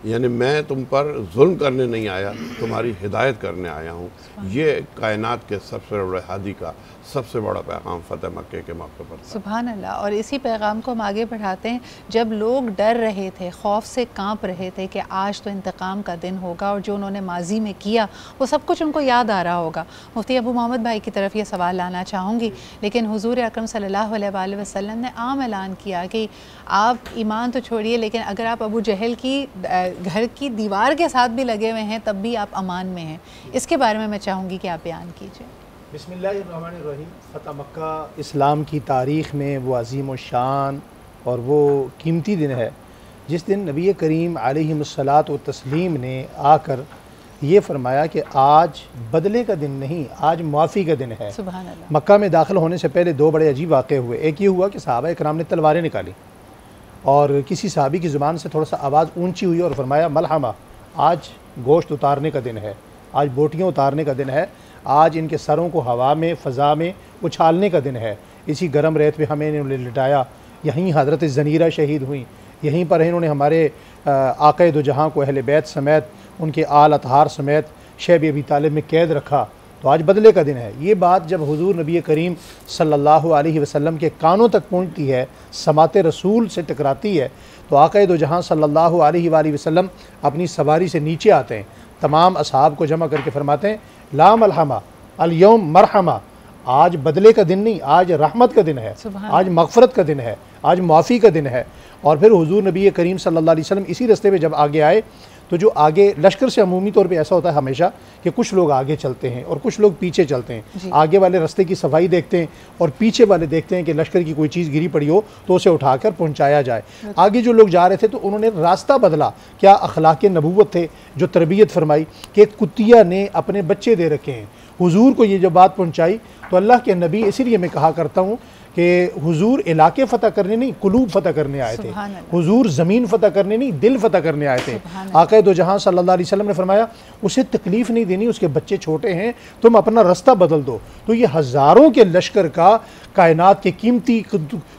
[SPEAKER 6] यानी मैं तुम पर जुल्म करने नहीं आया, तुम्हारी हिदायत करने आया हूँ। ये कायनात के सबसे बड़े हादी का सबसे बड़ा पैगाम फ़तह मक्के के मौके पर।
[SPEAKER 1] सुभान अल्लाह। और इसी पैगाम को हम आगे बढ़ाते हैं। जब लोग डर रहे थे, खौफ से कांप रहे थे कि आज तो इंतकाम का दिन होगा और जो उन्होंने माजी में किया वो सब कुछ उनको याद आ रहा होगा। मुफ्ती अबू मोहम्मद भाई की तरफ ये सवाल लाना चाहूँगी, लेकिन हुजूर अकरम सल्लल्लाहु अलैहि वसल्लम ने आम ऐलान किया कि आप ईमान तो छोड़िए, लेकिन अगर आप अबू जहल की घर की दीवार के साथ भी लगे हुए हैं तब भी आप अमान में हैं। इसके बारे में मैं चाहूँगी कि आप बयान कीजिए।
[SPEAKER 7] बिस्मिल्लाहिर्रहमानिर्रहीम। फ़तह मक्का इस्लाम की तारीख़ में वो अज़ीम शान और वो कीमती दिन है जिस दिन नबी करीम अलैहिस्सलातु व तस्लीम ने आकर ये फ़रमाया कि आज बदले का दिन नहीं, आज माफ़ी का दिन है।
[SPEAKER 1] सुभान अल्लाह।
[SPEAKER 7] मक्का में दाखिल होने से पहले दो बड़े अजीब वाक़े हुए। एक ये हुआ कि सहाबा इकराम ने तलवारें निकाली और किसी सहाबी की ज़ुबान से थोड़ा सा आवाज़ ऊंची हुई और फरमाया मलहमा, आज गोश्त उतारने का दिन है, आज बोटियाँ उतारने का दिन है, आज इनके सरों को हवा में, फ़ज़ा में उछालने का दिन है। इसी गर्म रेत पे हमें इन्होंने लिटाया, यहीं हज़रत ज़नीरा शहीद हुई, यहीं पर इन्होंने हमारे आक़ाए दो जहाँ को अहले बैत समेत, उनके आल अतहार समेत शैब अबी तालिब में कैद रखा। तो आज बदले का दिन है। ये बात जब हुजूर नबी करीम सल्लल्लाहु अलैहि वसल्लम के कानों तक पहुँचती है, समाते रसूल से टकराती है, तो आक़ाए दो जहाँ सल्लल्लाहु अलैहि वसल्लम अपनी सवारी से नीचे आते हैं, तमाम असहाब को जमा करके फरमाते हैं ला मलहमा अल यौम मरहमा, आज बदले का दिन नहीं, आज रहमत का दिन है, आज मग़फ़रत का दिन है, आज माफ़ी का दिन है। और फिर हुजूर नबी करीम सल्लल्लाहु अलैहि वसल्लम इसी रास्ते पे जब आगे आए तो जो आगे लश्कर से अमूमी तौर पे ऐसा होता है हमेशा कि कुछ लोग आगे चलते हैं और कुछ लोग पीछे चलते हैं। आगे वाले रास्ते की सफाई देखते हैं और पीछे वाले देखते हैं कि लश्कर की कोई चीज़ गिरी पड़ी हो तो उसे उठाकर पहुंचाया जाए। आगे जो लोग जा रहे थे तो उन्होंने रास्ता बदला। क्या अखलाक़ नबूवत थे जो तरबियत फरमाई कि कुतिया ने अपने बच्चे दे रखे हैं। हुजूर को ये जब बात पहुँचाई तो अल्लाह के नबी, इसीलिए मैं कहा करता हूँ कि हुजूर इलाके फ़तह करने नहीं, कुलूब फ़तह करने आए थे। हुजूर ज़मीन फ़तह करने नहीं, दिल फ़तह करने आए थे। आक़ा दो जहाँ सल्लल्लाहु अलैहि वसल्लम ने फरमाया उसे तकलीफ़ नहीं देनी, उसके बच्चे छोटे हैं, तुम अपना रास्ता बदल दो। तो ये हज़ारों के लश्कर का, कायनात के कीमती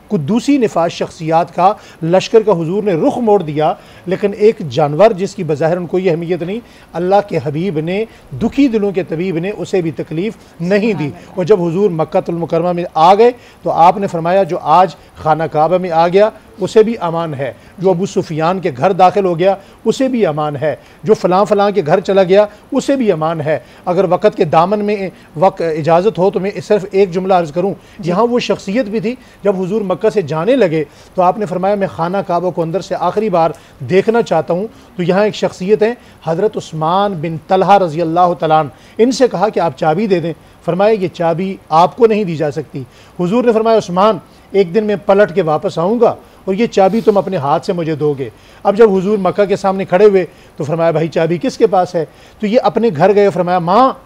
[SPEAKER 7] कुद्दूसी निफाज शख्सियात का लश्कर का हुजूर ने रुख मोड़ दिया। लेकिन एक जानवर जिसकी बज़ाहिर उनको ये अहमियत नहीं, अल्लाह के हबीब ने, दुखी दिलों के तबीब ने उसे भी तकलीफ़ नहीं दी। और जब हुजूर मक्कातुल मुकर्रमा में आ गए तो आपने फरमाया जो आज खाना काबा में आ गया उसे भी अमान है, जो अबू सुफियान के घर दाखिल हो गया उसे भी अमान है, जो फ़लाँ फ़लाँ के घर चला गया उसे भी अमान है। अगर वक़्त के दामन में वक्त इजाज़त हो तो मैं सिर्फ एक जुमला अर्ज़ करूँ। यहाँ वो शख्सियत भी थी जब हुजूर मक्का से जाने लगे तो आपने फरमाया मैं खाना काबा को अंदर से आखिरी बार देखना चाहता हूँ। तो यहाँ एक शख्सियत है हज़रत उस्मान बिन तलहा रज़ी अल्लाह तआला अन्हु। इनसे कहा कि आप चाबी दे दें। फरमाया ये चाबी आपको नहीं दी जा सकती। हुजूर ने फरमाया उस्मान, एक दिन मैं पलट के वापस आऊँगा और ये चाबी तुम अपने हाथ से मुझे दोगे। अब जब हुजूर मक्का के सामने खड़े हुए तो फरमाया भाई चाबी किसके पास है? तो ये अपने घर गए। फरमाया माँ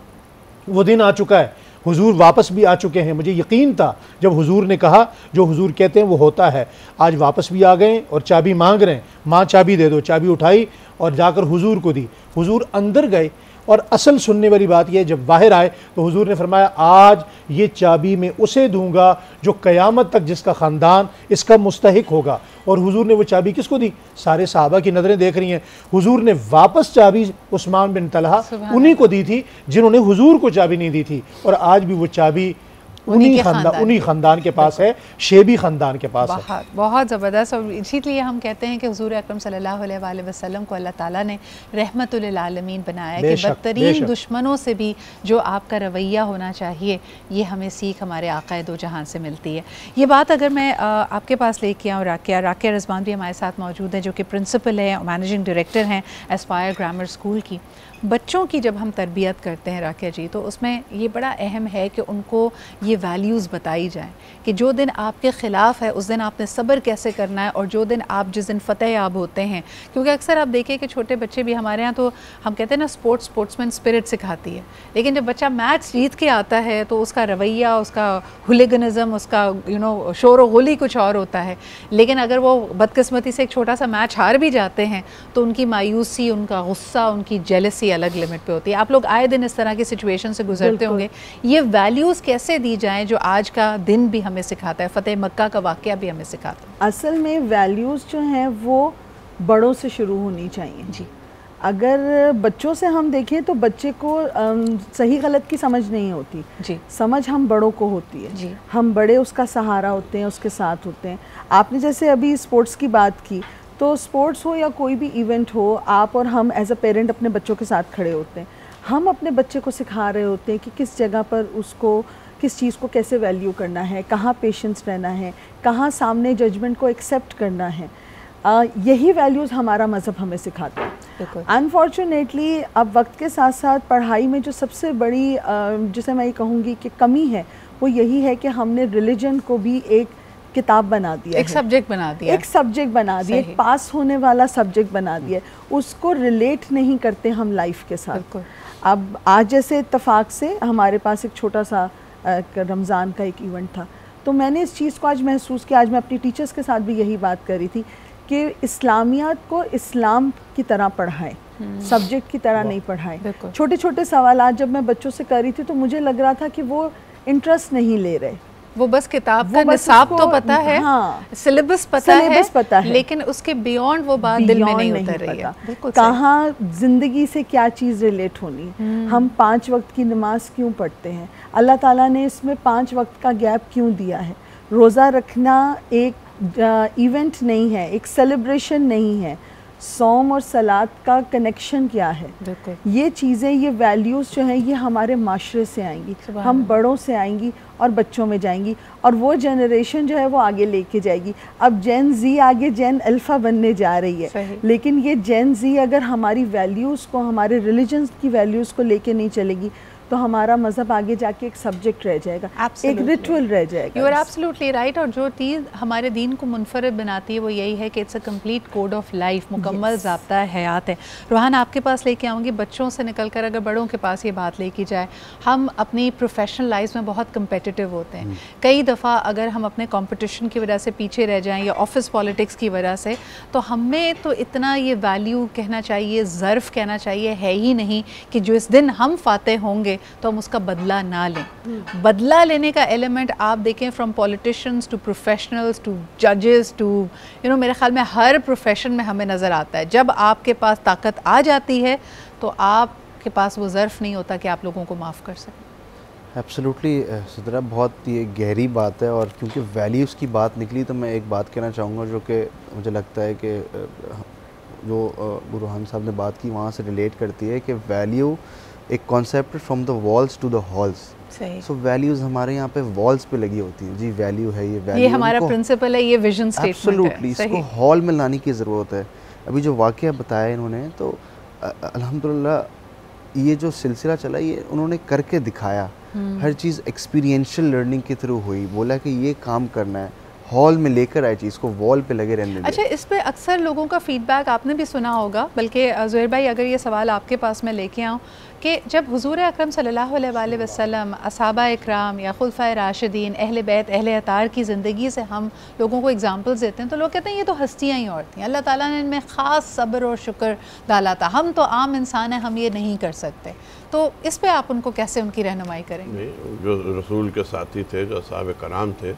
[SPEAKER 7] वो दिन आ चुका है, हुजूर वापस भी आ चुके हैं। मुझे यकीन था जब हुजूर ने कहा जो हुजूर कहते हैं वो होता है। आज वापस भी आ गए और चाबी मांग रहे हैं, माँ चाबी दे दो। चाबी उठाई और जाकर हुजूर को दी। हुजूर अंदर गए और असल सुनने वाली बात यह, जब बाहर आए तो हुजूर ने फरमाया आज ये चाबी मैं उसे दूंगा जो क़यामत तक जिसका ख़ानदान इसका मुस्तहिक होगा। और हुजूर ने वो चाबी किसको दी? सारे सहाबा की नज़रें देख रही हैं। हुजूर ने वापस चाबी उस्मान बिन तलहा उन्हीं को दी थी जिन्होंने हुजूर को चाबी नहीं दी थी। और आज भी वो चाबी उन्हीं ख़ानदान के पास है, शेबी ख़ानदान के पास है।
[SPEAKER 1] बहुत ज़बरदस्त। और इसीलिए हम कहते हैं कि हुजूर अकरम सल्लल्लाहु अलैहि वसल्लम को अल्लाह ताला ने रहमतुल लिल आलमीन बनाया कि बदतरीन दुश्मनों से भी जो आपका रवैया होना चाहिए, ये हमें सीख हमारे आका दो जहान से मिलती है। ये बात अगर मैं आपके पास लेके आऊँ, राकिया रिजवान भी हमारे साथ मौजूद है जो कि प्रिंसिपल है, मैनेजिंग डायरेक्टर हैं एस्पायर ग्रामर स्कूल की। बच्चों की जब हम तरबियत करते हैं राकिया जी, तो उसमें ये बड़ा अहम है कि उनको ये वैल्यूज़ बताई जाएं कि जो दिन आपके ख़िलाफ़ है उस दिन आपने सब्र कैसे करना है, और जो दिन आप जिस दिन फ़तेह याब होते हैं, क्योंकि अक्सर आप देखें कि छोटे बच्चे भी हमारे यहाँ, तो हम कहते हैं ना स्पोर्ट्समैन स्पिरिट सिखाती है, लेकिन जब बच्चा मैच जीत के आता है तो उसका रवैया, उसका हुलिगनिज़म, उसका शोर व गुली कुछ और होता है। लेकिन अगर वो बदकिस्मती से एक छोटा सा मैच हार भी जाते हैं तो उनकी मायूसी, उनका गुस्सा, उनकी जेलसी अलग लिमिट पे होती है। आप लोग आए दिन इस तरह की सिचुएशन से गुजरते होंगे। ये वैल्यूज़ कैसे दी जाएं जो आज का दिन भी हमें सिखाता है, फ़तेह मक्का का वाक़या भी हमें सिखाता है?
[SPEAKER 8] असल में वैल्यूज़ जो हैं वो बड़ों से शुरू होनी चाहिए जी। अगर बच्चों से हम देखें तो बच्चे को सही गलत की समझ नहीं होती जी, समझ हम बड़ों को होती है जी। हम बड़े उसका सहारा होते हैं, उसके साथ होते हैं। आपने जैसे अभी स्पोर्ट्स की बात की, तो स्पोर्ट्स हो या कोई भी इवेंट हो, आप और हम एज अ पेरेंट अपने बच्चों के साथ खड़े होते हैं। हम अपने बच्चे को सिखा रहे होते हैं कि किस जगह पर उसको किस चीज़ को कैसे वैल्यू करना है, कहाँ पेशेंस रहना है, कहाँ सामने जजमेंट को एक्सेप्ट करना है। यही वैल्यूज़ हमारा मज़हब हमें सिखाता है। अनफॉर्चुनेटली अब वक्त के साथ साथ पढ़ाई में जो सबसे बड़ी जिसे मैं ये कहूँगी कि कमी है, वो यही है कि हमने रिलीजन को भी एक किताब बना दिया,
[SPEAKER 1] एक सब्जेक्ट बना दिया,
[SPEAKER 8] एक सब्जेक्ट बना दिया, एक पास होने वाला सब्जेक्ट बना दिया। उसको रिलेट नहीं करते हम लाइफ के साथ। अब आज जैसे इत्तेफाक से हमारे पास एक छोटा सा रमज़ान का एक इवेंट था, तो मैंने इस चीज़ को आज महसूस किया। आज मैं अपनी टीचर्स के साथ भी यही बात कर रही थी कि इस्लामियात को इस्लाम की तरह पढ़ाएं, सब्जेक्ट की तरह नहीं पढ़ाएं। छोटे छोटे सवाल जब मैं बच्चों से कर रही थी तो मुझे लग रहा था कि वो इंटरेस्ट नहीं ले रहे।
[SPEAKER 1] वो बस किताब का निसाब तो पता है, हाँ, सिलेबस पता है, लेकिन उसके बियॉन्ड वो बात दिल में नहीं उतर रही है।
[SPEAKER 8] कहाँ जिंदगी से क्या चीज़ रिलेट होनी है। हम 5 वक्त की नमाज क्यों पढ़ते हैं? अल्लाह ताला ने इसमें 5 वक्त का गैप क्यों दिया है? रोज़ा रखना एक इवेंट नहीं है, एक सेलिब्रेशन नहीं है। सौम और सलात का कनेक्शन क्या है? ये चीज़ें, ये वैल्यूज़ जो हैं, ये हमारे माशरे से आएंगी, हम बड़ों से आएंगी और बच्चों में जाएंगी, और वो जनरेशन जो है वो आगे लेके जाएगी। अब जेन जी आगे जेन अल्फ़ा बनने जा रही है, लेकिन ये जेन जी अगर हमारी वैल्यूज़ को, हमारे रिलीजन की वैल्यूज़ को लेके नहीं चलेगी तो हमारा मज़हब आगे जाके एक सब्जेक्ट रह जाएगा, एक रिचुअल रह जाएगा।
[SPEAKER 1] You are absolutely right. और जो चीज़ हमारे दीन को मुनफरद बनाती है वो यही है कि it's a complete code of life, मुकम्मल ज़ाब्ता हयात है। रोहान, आपके पास लेके आऊँगी, बच्चों से निकल कर अगर बड़ों के पास ये बात लेके जाए, हम अपनी प्रोफेशनल लाइफ में बहुत कम्पेटिटिव होते हैं। कई दफ़ा अगर हम अपने कॉम्पिटिशन की वजह से पीछे रह जाएँ या ऑफिस पॉलिटिक्स की वजह से, तो हमें तो इतना ये वैल्यू कहना चाहिए, ज़र्फ़ कहना चाहिए है ही नहीं कि जो इस दिन हम फाते होंगे तो हम उसका बदला ना लें। बदला लेने का एलिमेंट आप देखें, from politicians to professionals to जजेस टू मेरे ख्याल में हर प्रोफेशन में हमें नज़र आता है। जब आपके पास ताकत आ जाती है तो आपके पास वो ज़र्फ़ नहीं होता कि आप लोगों को माफ़ कर सकें।
[SPEAKER 5] एब्सोल्युटली सिद्रा, बहुत ये गहरी बात है। और क्योंकि वैल्यूज़ की बात निकली तो मैं एक बात कहना चाहूँगा जो कि मुझे लगता है कि जो बुरहान साहब ने बात की वहाँ से रिलेट करती है कि वैल्यू एक concept from the walls to the halls. So values हमारे यहाँ पे वॉल्स पे लगी होती हैं जी। वैल्यू है, ये वैल्यू,
[SPEAKER 1] ये हमारा प्रिंसिपल है, ये विजन स्टेटमेंट है।
[SPEAKER 5] एब्सोल्युटली, इसको हॉल में लाने की ज़रूरत है। अभी जो वाक़या बताया इन्होंने, तो अल्हम्दुलिल्लाह ये जो सिलसिला चला, ये उन्होंने करके दिखाया। हर चीज़ एक्सपीरियंशियल लर्निंग के थ्रू हुई। बोला कि ये काम करना है, हॉल में लेकर आए चीज़ को, वॉल पे लगे रहने दें।
[SPEAKER 1] अच्छा, इस पे अक्सर लोगों का फीडबैक आपने भी सुना होगा, बल्कि ज़ुहैर भाई अगर ये सवाल आपके पास मैं लेके आऊँ कि जब हुजूर अकरम सल्लल्लाहु अलैहि वसल्लम, असहाबा इकराम या खुलफाए राशिदीन, अहले बैत, अहले अतार की ज़िंदगी से हम लोगों को एग्जांपल्स देते हैं तो लोग कहते हैं ये तो हस्तियाँ ही और थी, अल्लाह ताला ने इनमें ख़ास सब्र और शुक्र डाला था, हम तो आम इंसान हैं, हम ये नहीं कर सकते। तो इस पे आप उनको कैसे उनकी रहनुमाई करेंगे?
[SPEAKER 6] जो रसूल के साथी थे, जो असहाब कराम थे,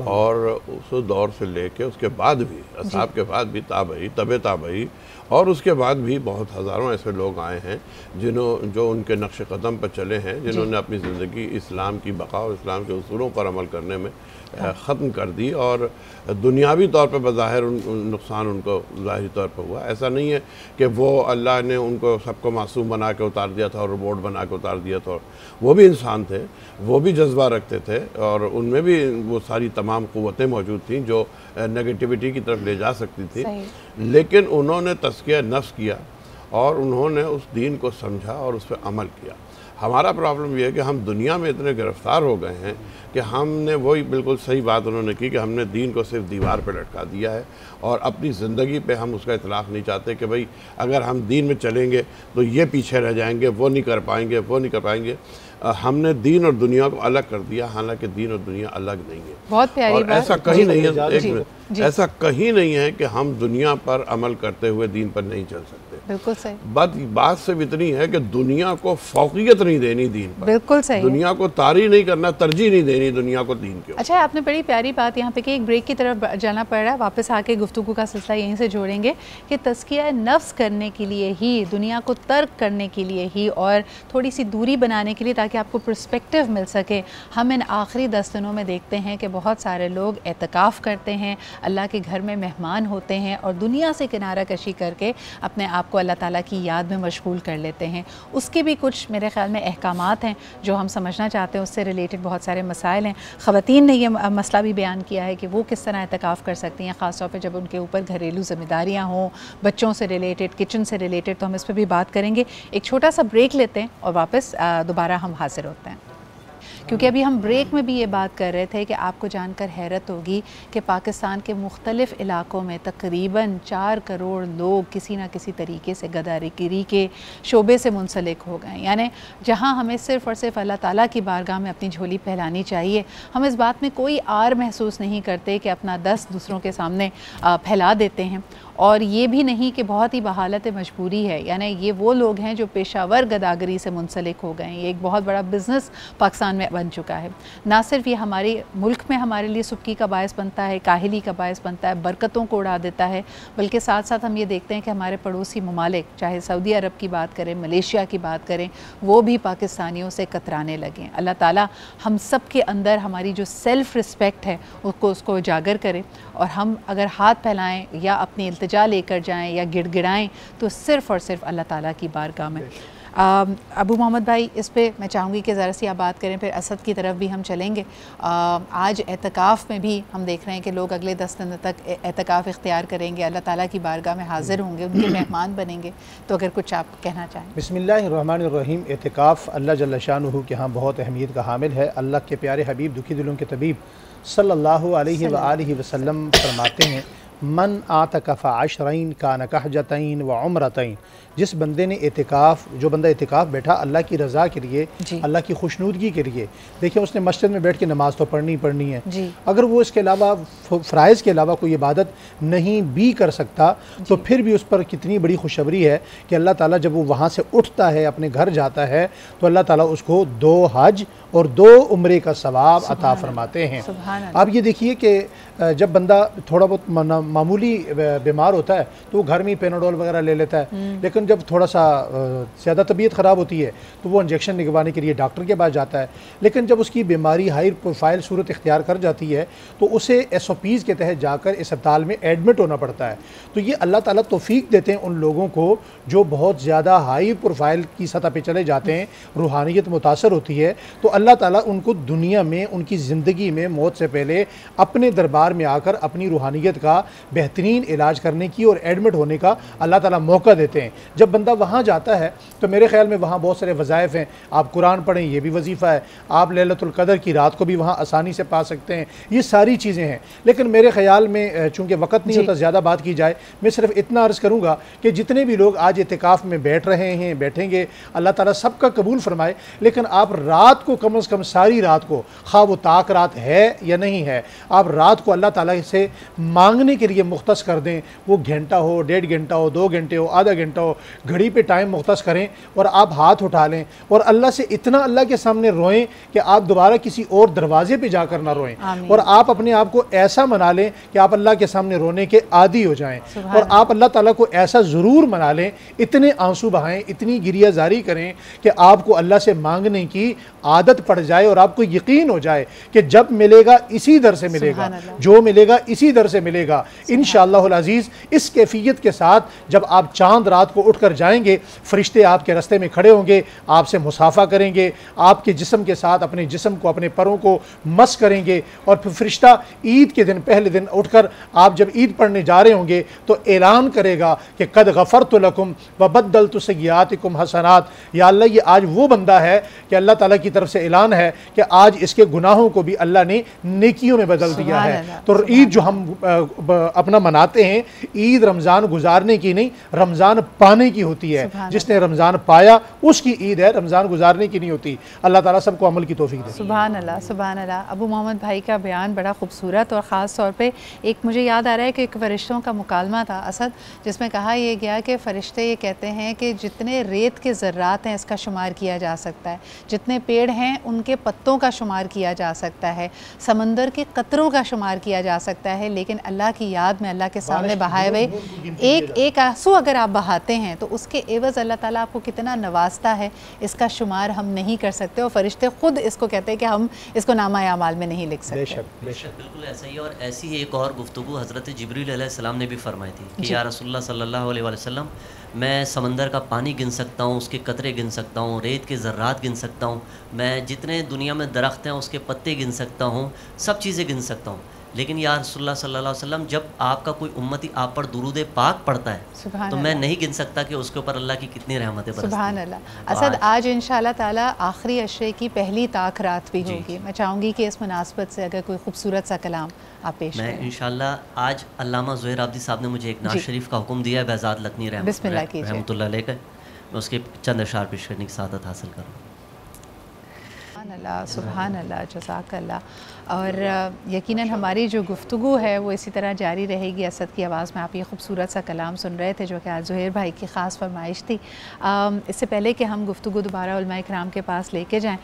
[SPEAKER 6] और उस दौर से लेके उसके बाद भी, असहाब के बाद भी ताबई, तबे ताबई, और उसके बाद भी बहुत हज़ारों ऐसे लोग आए हैं जो उनके नक्श कदम पर चले हैं, जिन्होंने अपनी ज़िंदगी इस्लाम की बका और इस्लाम के उसूलों पर अमल करने में ख़त्म कर दी, और दुनियावी तौर पर बज़ाहिर नुकसान उनको ज़ाहिरी तौर पर हुआ। ऐसा नहीं है कि वो अल्लाह ने उनको सबको मासूम बना के उतार दिया था और रोबोट बना के उतार दिया था। वो भी इंसान थे, वो भी जज्बा रखते थे, और उनमें भी वो सारी तमाम क़ुव्वतें मौजूद थीं जो नेगेटिविटी की तरफ ले जा सकती थी। लेकिन उन्होंने तज़किया नफ्स किया और उन्होंने उस दीन को समझा और उस पर अमल किया। हमारा प्रॉब्लम ये है कि हम दुनिया में इतने गिरफ़्तार हो गए हैं कि हमने वही बिल्कुल सही बात उन्होंने की कि हमने दीन को सिर्फ दीवार पे लटका दिया है, और अपनी ज़िंदगी पे हम उसका इतलाक़ नहीं चाहते कि भाई अगर हम दीन में चलेंगे तो ये पीछे रह जाएंगे, वो नहीं कर पाएंगे, वो नहीं कर पाएंगे। हमने दीन और दुनिया को अलग कर दिया, हालांकि दीन और दुनिया अलग नहीं है।
[SPEAKER 1] बहुत प्यारी
[SPEAKER 6] और
[SPEAKER 1] बात।
[SPEAKER 6] ऐसा कहीं नहीं है, एक मिनट, ऐसा कहीं नहीं है कि हम दुनिया पर अमल करते हुए दीन पर नहीं चल सकते।
[SPEAKER 1] बिल्कुल सही।
[SPEAKER 6] बात सिर्फ इतनी है कि दुनिया को फौकियत नहीं देनी दीन पर।
[SPEAKER 1] बिल्कुल सही।
[SPEAKER 6] दुनिया को तारी नहीं करना, तरजीह नहीं देनी दुनिया को दीन के।
[SPEAKER 1] अच्छा, आपने बड़ी प्यारी बात यहाँ पे कि एक ब्रेक की तरफ जाना पड़ रहा है, वापस आके गुफ्तगू का सिलसिला यहीं से जोड़ेंगे कि तज़किया नफ्स करने के लिए ही, दुनिया को तर्क करने के लिए ही और थोड़ी सी दूरी बनाने के लिए, ताकि आपको पर्सपेक्टिव मिल सके, हम इन आखिरी 10 दिनों में देखते हैं कि बहुत सारे लोग एतकाफ़ करते हैं, अल्लाह के घर में मेहमान होते हैं और दुनिया से किनारा कशी करके अपने आप को अल्लाह ताला की याद में मशगूल कर लेते हैं। उसके भी कुछ मेरे ख़्याल में अहकामात हैं जो हम समझना चाहते हैं, उससे रिलेटेड बहुत सारे मसाइल हैं। ख़वातीन ने ये मसला भी बयान किया है कि वो किस तरह एतकाफ़ कर सकती हैं, ख़ास तौर पे जब उनके ऊपर घरेलू ज़िम्मेदारियाँ हों, बच्चों से रिलेटेड, किचन से रिलेटेड। तो हम इस पर भी बात करेंगे। एक छोटा सा ब्रेक लेते हैं और वापस दोबारा हम हाजिर होते हैं, क्योंकि अभी हम ब्रेक में भी ये बात कर रहे थे कि आपको जानकर हैरत होगी कि पाकिस्तान के मुख्तलिफ़ इलाक़ों में तकरीबन 4 करोड़ लोग किसी न किसी तरीके से गद्दारी के शोबे से मुंसलिक हो गए। यानी जहाँ हमें सिर्फ़ और सिर्फ अल्लाह ताला की बारगाह में अपनी झोली फैलानी चाहिए, हम इस बात में कोई आर महसूस नहीं करते कि अपना दस्त दूसरों के सामने फैला देते हैं। और ये भी नहीं कि बहुत ही बहालत मजबूरी है, यानी ये वो लोग हैं जो पेशावर गदागरी से मुंसलिक हो गए हैं। ये एक बहुत बड़ा बिज़नेस पाकिस्तान में बन चुका है। ना सिर्फ ये हमारे मुल्क में हमारे लिए सुक्की का बायस बनता है, काहिली का बायस बनता है, बरकतों को उड़ा देता है, बल्कि साथ साथ हम ये देखते हैं कि हमारे पड़ोसी ममालिक, चाहे सऊदी अरब की बात करें, मलेशिया की बात करें, वो भी पाकिस्तानियों से कतराने लगे हैं। अल्लाह ताला हम सब के अंदर हमारी जो सेल्फ़ रिस्पेक्ट है उसको उजागर करे, और हम अगर हाथ फैलाएँ या अपनी इल्तिजा लेकर जाएं या गिड़गिड़ाएं तो सिर्फ़ और सिर्फ अल्लाह ताला की बारगाह में। अबू मोहम्मद भाई, इस पे मैं चाहूँगी कि ज़रा सी आप बात करें, फिर असद की तरफ भी हम चलेंगे। आज एतकाफ़ में भी हम देख रहे हैं कि लोग अगले 10 दिन तक एतकाफ़ इख्तियार करेंगे, अल्लाह ताला की बारगाह में हाज़िर होंगे, उनके मेहमान बनेंगे। तो अगर कुछ आप कहना चाहें।
[SPEAKER 7] बिस्मिल्लाहिर्रहमानिर्रहीम। एतकाफ़ अल्लाह जल्ल शानुहु के यहाँ बहुत अहमियत का हामिल है। अल्लाह के प्यारे हबीब, दुखी दिलों के तबीब सल्लल्लाहु अलैहि वसल्लम फरमाते हैं, मन आतकफ़ा अशरैन कान कहजतैन व उम्रतैन। जिस बंदे ने एतिकाफ़, जो बंदा एतिकाफ़ बैठा अल्लाह की रज़ा के लिए, अल्लाह की खुशनुदगी के लिए, देखिए उसने मस्जिद में बैठ के नमाज़ तो पढ़नी है, अगर वो इसके अलावा फ़राइज़ के अलावा कोई इबादत नहीं भी कर सकता तो फिर भी उस पर कितनी बड़ी खुशखबरी है कि अल्लाह ताला जब वो वहाँ से उठता है, अपने घर जाता है, तो अल्लाह ताला उसको 2 हज और 2 उम्रे का सवाब अता फरमाते हैं। आप ये देखिए कि जब बंदा थोड़ा बहुत मामूली बीमार होता है तो वो घर में ही पेनाडोल वगैरह ले लेता है, लेकिन जब थोड़ा सा ज़्यादा तबीयत ख़राब होती है तो वो इंजेक्शन लगवाने के लिए डॉक्टर के पास जाता है। लेकिन जब उसकी बीमारी हाई प्रोफाइल सूरत इख्तियार कर जाती है तो उसे SOPs के तहत जाकर अस्पताल में एडमिट होना पड़ता है। तो ये अल्लाह ताला तौफीक देते हैं उन लोगों को जो बहुत ज़्यादा हाई प्रोफाइल की सतह पर चले जाते हैं, रूहानियत मुतासर होती है, तो अल्लाह ताला उनको दुनिया में, उनकी ज़िंदगी में मौत से पहले अपने दरबार में आकर अपनी रूहानियत का बेहतरीन इलाज करने की और एडमिट होने का अल्लाह ताला मौका देते हैं। जब बंदा वहाँ जाता है तो मेरे ख्याल में वहाँ बहुत सारे वज़ाइफ हैं, आप कुरान पढ़ें ये भी वजीफ़ा है, आप लैलतुल क़द्र की रात को भी वहाँ आसानी से पा सकते हैं, ये सारी चीज़ें हैं। लेकिन मेरे ख्याल में चूँकि वक्त नहीं होता ज़्यादा बात की जाए, मैं सिर्फ इतना अर्ज़ करूँगा कि जितने भी लोग आज इतिकाफ़ में बैठ रहे हैं, बैठेंगे, अल्लाह ताला सबका कबूल फरमाए। लेकिन आप रात को कम से कम सारी रात को, खा वो ताक रात है या नहीं है, आप रात को अल्लाह ताला से मांगने के लिए मुख्तस कर दें। वो घंटा हो, 1.5 घंटा हो, 2 घंटे हो, आधा घंटा हो, घड़ी पे टाइम मुख्तस करें और आप हाथ उठा लें और अल्लाह से इतना अल्लाह के सामने रोएं कि आप दोबारा किसी और दरवाजे पे जाकर ना रोएं। और आप अपने आप को ऐसा मना लें कि आप अल्लाह के सामने रोने के आदी हो जाएं। और आप अल्लाह ताला को ऐसा ज़रूर मना लें, इतने आंसू बहाएं, इतनी गिरिया जारी करें कि आपको अल्लाह से मांगने की आदत पड़ जाए और आपको यकीन हो जाए कि जब मिलेगा इसी दर से मिलेगा, जो मिलेगा इसी दर से मिलेगा इंशाअल्लाहुल अज़ीज़। इस कैफियत के साथ जब आप चांद रात को उठकर जाएंगे, फरिश्ते आपके रास्ते में खड़े होंगे, आपसे मुसाफा करेंगे, आपके जिस्म के साथ अपने जिस्म को, अपने परों को मस करेंगे। और फिर फरिश्ता ईद के दिन, पहले दिन उठकर आप जब ईद पढ़ने जा रहे होंगे तो ऐलान करेगा कि कद गफ़रतु लकुम व बद्दलतु सय्यातिकुम हसनात। या अल्लाह, ये आज वो बंदा है कि अल्लाह ताला की तरफ से ऐलान है कि आज इसके गुनाहों को भी अल्लाह ने नेकियों में बदल दिया है। तो ईद जो हम अपना मनाते हैं, ईद रमज़ान गुजारने की नहीं, रमज़ान पाने की होती है। जिसने रमज़ान पाया उसकी ईद है, रमज़ान गुजारने की नहीं होती। अल्लाह ताला सबको अमल की तौफीक दे।
[SPEAKER 1] सुभान अल्लाह, सुभान अल्लाह। अबू मोहम्मद भाई का बयान बड़ा खूबसूरत और ख़ास तौर पे एक मुझे याद आ रहा है कि एक फ़रिश्तों का मुकालमा था असद, जिसमें कहा यह गया कि फ़रिश्ते ये कहते हैं कि जितने रेत के ज़र्रात हैं इसका शुमार किया जा सकता है, जितने पेड़ हैं उनके पत्तों का शुमार किया जा सकता है, समंदर के कतरों का शुमार किया जा सकता है, लेकिन अल्लाह की याद में, अल्लाह के सामने बहाए हुए एक एक आंसू अगर आप बहाते हैं तो उसके एवज़ अल्लाह ताला आपको कितना नवाजता है, इसका शुमार हम नहीं कर सकते। और फ़रिश्ते ख़ुद इसको कहते हैं कि हम इसको नामा आमाल में नहीं लिख सकते।
[SPEAKER 9] बेशक बिल्कुल ऐसा ही। और ऐसी ही एक और गुफ्तगू हज़रत जिब्रील अलैहिस्सलाम ने भी फरमाई थी कि या रसूलुल्लाह सल्लल्लाहु अलैहि वसल्लम, मैं समंदर का पानी गिन सकता हूँ, उसके कतरे गिन सकता हूँ, रेत के ज़र्रात गिन सकता हूँ, मैं जितने दुनिया में दरख्त हैं उसके पत्ते गिन सकता हूँ, सब चीज़ें गिन सकता हूँ। लेकिन या रसूलुल्लाह सल्लल्लाहु अलैहि वसल्लम, जब आपका कोई उम्मती आप पर दुरूद पाक पढ़ता है तो मैं नहीं गिन सकता कि उसके ऊपर अल्लाह की कितनी रहमतें बरसती हैं। सुभान अल्लाह।
[SPEAKER 1] असद, आज इंशाअल्लाह ताला आखिरी अशरे की पहली ताक रात भी होगी। मैं चाहूँगी कि इस मुनासबत से अगर कोई खूबसूरत सा कलाम आप पेश करें।
[SPEAKER 9] मैं इंशाअल्लाह आज अल्लामा ज़ुहैर आबदी साहब ने मुझे एक नाज शरीफ का हुक्म दिया है, बेहज़ाद लखनी रहमतुल्लाह अलैह का, मैं उसके चंद अशार पेश करने की सादत हासिल करूँ।
[SPEAKER 1] सुभान अल्लाह, जज़ाकल्लाह। और यकीनन हमारी जो गुफ्तगू है वो इसी तरह जारी रहेगी। असद की आवाज़ में आप ये खूबसूरत सा कलाम सुन रहे थे जो कि आज ज़ुहैर भाई की ख़ास फरमाइश थी। इससे पहले कि हम गुफ्तगू दोबारा उलमाए किराम के पास लेके जाएँ,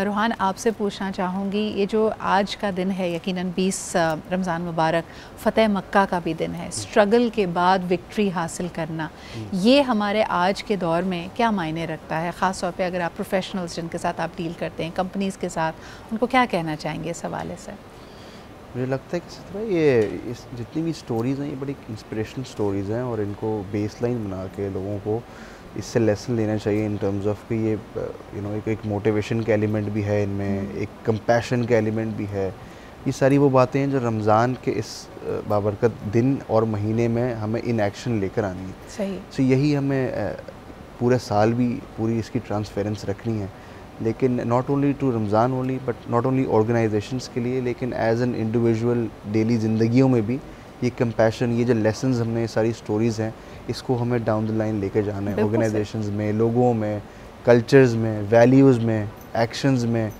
[SPEAKER 1] रूहान आपसे पूछना चाहूँगी, ये जो आज का दिन है यकीनन 20 रमज़ान मुबारक, फ़तेह मक्का का भी दिन है, स्ट्रगल के बाद विक्ट्री हासिल करना, ये हमारे आज के दौर में क्या मायने रखता है? ख़ास तौर पर अगर आप प्रोफेशनल्स जिनके साथ आप डील करते हैं, कंपनीज़ के साथ, उनको क्या कहना चाहेंगे इस हवाले से?
[SPEAKER 5] मुझे लगता है कि इस तरह ये जितनी भी स्टोरीज़ हैं ये बड़ी इंस्पिरेशनल स्टोरीज़ हैं और इनको बेसलाइन बना के लोगों को इससे लेसन लेना चाहिए इन टर्म्स ऑफ कि ये एक मोटिवेशन का एलिमेंट भी है इनमें, एक कंपैशन का एलिमेंट भी है। ये सारी वो बातें हैं जो रमज़ान के इस बाबरकत दिन और महीने में हमें इन एक्शन लेकर आनी है।
[SPEAKER 1] सही।
[SPEAKER 5] सो यही हमें पूरे साल भी पूरी इसकी ट्रांसपेरेंस रखनी है, लेकिन not only to Ramzan only but not only organisations के लिए, लेकिन एज एन इंडिविजुअल डेली ज़िंदगियों में भी ये कंपैशन, ये जो लेसन्स हमने, सारी स्टोरीज़ हैं, इसको हमें डाउन द लाइन लेके जाना है ऑर्गेनाइजेशंस में, लोगों में, कल्चर्स में, वैल्यूज़ में, एक्शंस में,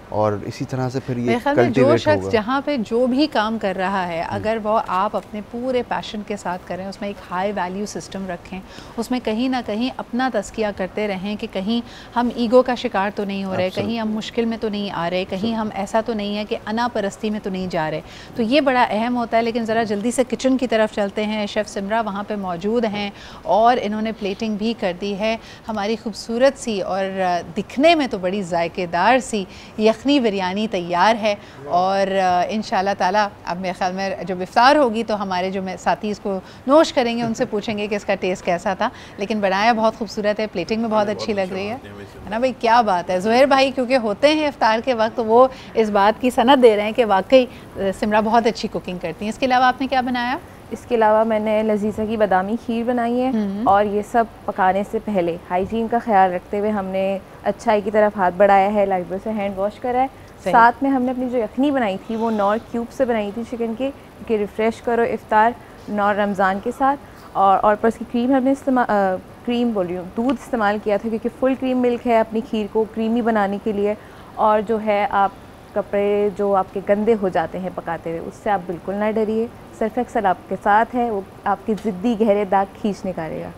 [SPEAKER 5] और इसी तरह से फिर ये कल्टीवेट होगा।
[SPEAKER 1] जो शख्स जहाँ पे जो भी काम कर रहा है, अगर वो आप अपने पूरे पैशन के साथ करें, उसमें एक हाई वैल्यू सिस्टम रखें, उसमें कहीं ना कहीं अपना तज़किया करते रहें कि कहीं हम ईगो का शिकार तो नहीं हो रहे, कहीं हम मुश्किल में तो नहीं आ रहे, कहीं हम ऐसा तो नहीं है कि अना परस्ती में तो नहीं जा रहे, तो ये बड़ा अहम होता है। लेकिन ज़रा जल्दी से किचन की तरफ चलते हैं। शेफ़ सिमरा वहाँ पर मौजूद हैं और इन्होंने प्लेटिंग भी कर दी है हमारी खूबसूरत सी और दिखने में तो बड़ी जायकेदार सी यखनी बिरयानी तैयार है और इंशाल्लाह ताला अब मेरे ख्याल में जब इफ्तार होगी तो हमारे जो साथी इसको नोश करेंगे उनसे पूछेंगे कि इसका टेस्ट कैसा था। लेकिन बनाया बहुत खूबसूरत है, प्लेटिंग में बहुत अच्छी लग रही है ना भाई, क्या बात है। ज़ुहैर भाई क्योंकि होते हैं इफ्तार के वक्त वो इस बात की सनद दे रहे हैं कि वाकई सिमरा बहुत अच्छी कुकिंग करती हैं। इसके अलावा आपने क्या बनाया?
[SPEAKER 2] इसके अलावा मैंने लजीज़ा की बादामी खीर बनाई है और ये सब पकाने से पहले हाइजीन का ख्याल रखते हुए हमने अच्छाई की तरफ हाथ बढ़ाया है, लाइब्रेरी से हैंड वॉश करा है। साथ में हमने अपनी जो यखनी बनाई थी वो नॉर क्यूब से बनाई थी चिकन की, क्योंकि रिफ़्रेश करो इफ्तार नॉर रमज़ान के साथ। और पर उसकी क्रीम हमने क्रीम बोल रही हूँ दूध इस्तेमाल किया था, क्योंकि फुल क्रीम मिल्क है अपनी खीर को क्रीमी बनाने के लिए। और जो है आप कपड़े जो आपके गंदे हो जाते हैं पकाते हुए, उससे आप बिल्कुल ना डरिए। सर्फ एक्सेल आपके साथ है, वो आपके ज़िद्दी गहरे दाग खींच निकालेगा।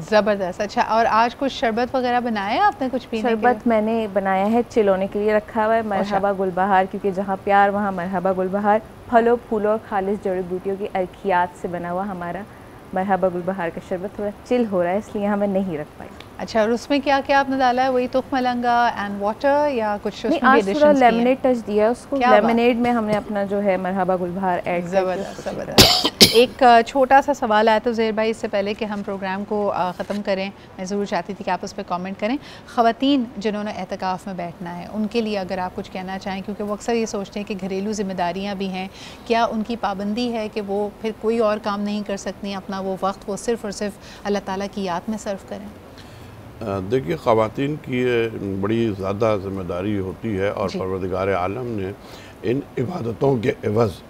[SPEAKER 1] ज़बरदस्त। अच्छा, और आज कुछ शरबत वगैरह बनाया है आपने? कुछ पीने
[SPEAKER 2] शरबत मैंने बनाया है, चिल होने के लिए रखा हुआ है, मरहबा गुलबहार, क्योंकि जहाँ प्यार वहाँ मरहबा गुलबहार। फलों फूलों और खालिश जड़ी बूटियों की अर्कियात से बना हुआ हमारा मरहबा गुलबहार का शरबत थोड़ा चिल हो रहा है, इसलिए यहाँ मैं नहीं रख पाई।
[SPEAKER 1] अच्छा, और उसमें क्या क्या आपने डाला है? वही तुख मलंगा एंड वाटर या कुछ?
[SPEAKER 2] नहीं, आज थोड़ा लेमनेड टच दिया है उसको। लेमनेड में हमने अपना जो है मरहबा गुलबहार ऐड
[SPEAKER 1] किया। एक छोटा सा सवाल आया तो ज़ुहैर भाई, इससे पहले कि हम प्रोग्राम को ख़त्म करें, मैं ज़रूर चाहती थी कि आप उस पर कमेंट करें। ख़वातीन जिन्होंने एहतिकाफ़ में बैठना है उनके लिए अगर आप कुछ कहना चाहें, क्योंकि वो अक्सर ये सोचते हैं कि घरेलू ज़िम्मेदारियाँ भी हैं, क्या उनकी पाबंदी है कि वो फिर कोई और काम नहीं कर सकती, अपना वो वक्त वो सिर्फ़ और सिर्फ अल्लाह ताला की याद में सर्व करें?
[SPEAKER 6] देखिए, ख़वातीन की बड़ी ज़्यादा ज़िम्मेदारी होती है और परवरदिगार आलम ने इन इबादतों के एवज़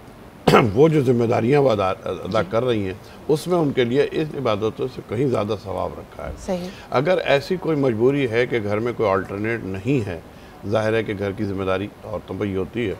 [SPEAKER 6] वो जो ज़िम्मेदारियाँ वो अदा कर रही हैं उसमें उनके लिए इस इबादतों से कहीं ज़्यादा सवाब रखा है।
[SPEAKER 1] सही।
[SPEAKER 6] अगर ऐसी कोई मजबूरी है कि घर में कोई अल्टरनेट नहीं है, ज़ाहिर है कि घर की ज़िम्मेदारी औरतों पर ही होती है,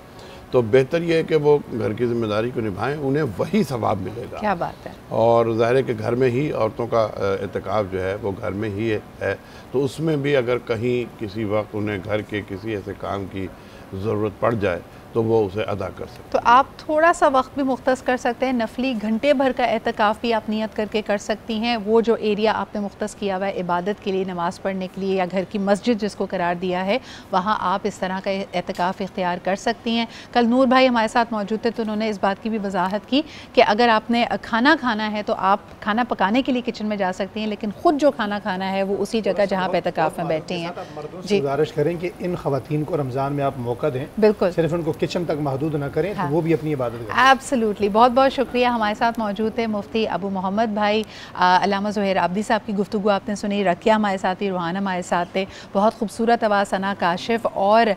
[SPEAKER 6] तो बेहतर ये है कि वो घर की ज़िम्मेदारी को निभाएं, उन्हें वही सवाब मिलेगा।
[SPEAKER 1] क्या बात है।
[SPEAKER 6] और ज़ाहिर है कि घर में ही औरतों का एहतिकाफ़ जो है वो घर में ही है, तो उसमें भी अगर कहीं किसी वक्त उन्हें घर के किसी ऐसे काम की ज़रूरत पड़ जाए तो वो उसे अदा कर सकते हैं।
[SPEAKER 1] तो आप थोड़ा सा वक्त भी मुख्तस कर सकते हैं, नफली घंटे भर का एहतिकाफ़ भी आप नियत करके कर सकती हैं। वो जो एरिया आपने मुख्तस किया हुआ है इबादत के लिए, नमाज़ पढ़ने के लिए, या घर की मस्जिद जिसको करार दिया है, वहाँ आप इस तरह का एहतिकाफ़ इख्तियार कर सकती हैं। कल नूर भाई हमारे साथ मौजूद थे तो उन्होंने इस बात की भी वजाहत की कि अगर आपने खाना खाना है तो आप खाना पकाने के लिए किचन में जा सकती हैं, लेकिन ख़ुद जो खाना खाना है वो उसी जगह जहाँ पर एहतिकाफ़ में बैठी हैं।
[SPEAKER 7] जी, गुजारिश करें कि इन ख़वातीन को रमज़ान में आप मौका दें,
[SPEAKER 1] बिल्कुल,
[SPEAKER 7] सिर्फ उनको किचन तक महदूद ना करें। हाँ। तो वो भी अपनी इबादत करें।
[SPEAKER 1] एब्सोल्युटली। बहुत बहुत शुक्रिया। हमारे साथ मौजूद थे मुफ्ती अबू मोहम्मद भाई, अल्लामा ज़ुहैर आबदी साहब की गुफ्तगू आपने सुनी, रकिया हमारे साथ थी, रूहान हमारे साथ थे, बहुत खूबसूरत आवाज़ सना काशिफ और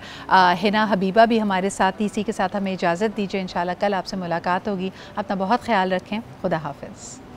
[SPEAKER 1] हिना हबीबा भी हमारे साथ थी। इसी के साथ हमें इजाज़त दीजिए, इंशाल्लाह कल आपसे मुलाकात होगी। अपना बहुत ख्याल रखें। खुदा हाफ़िज़।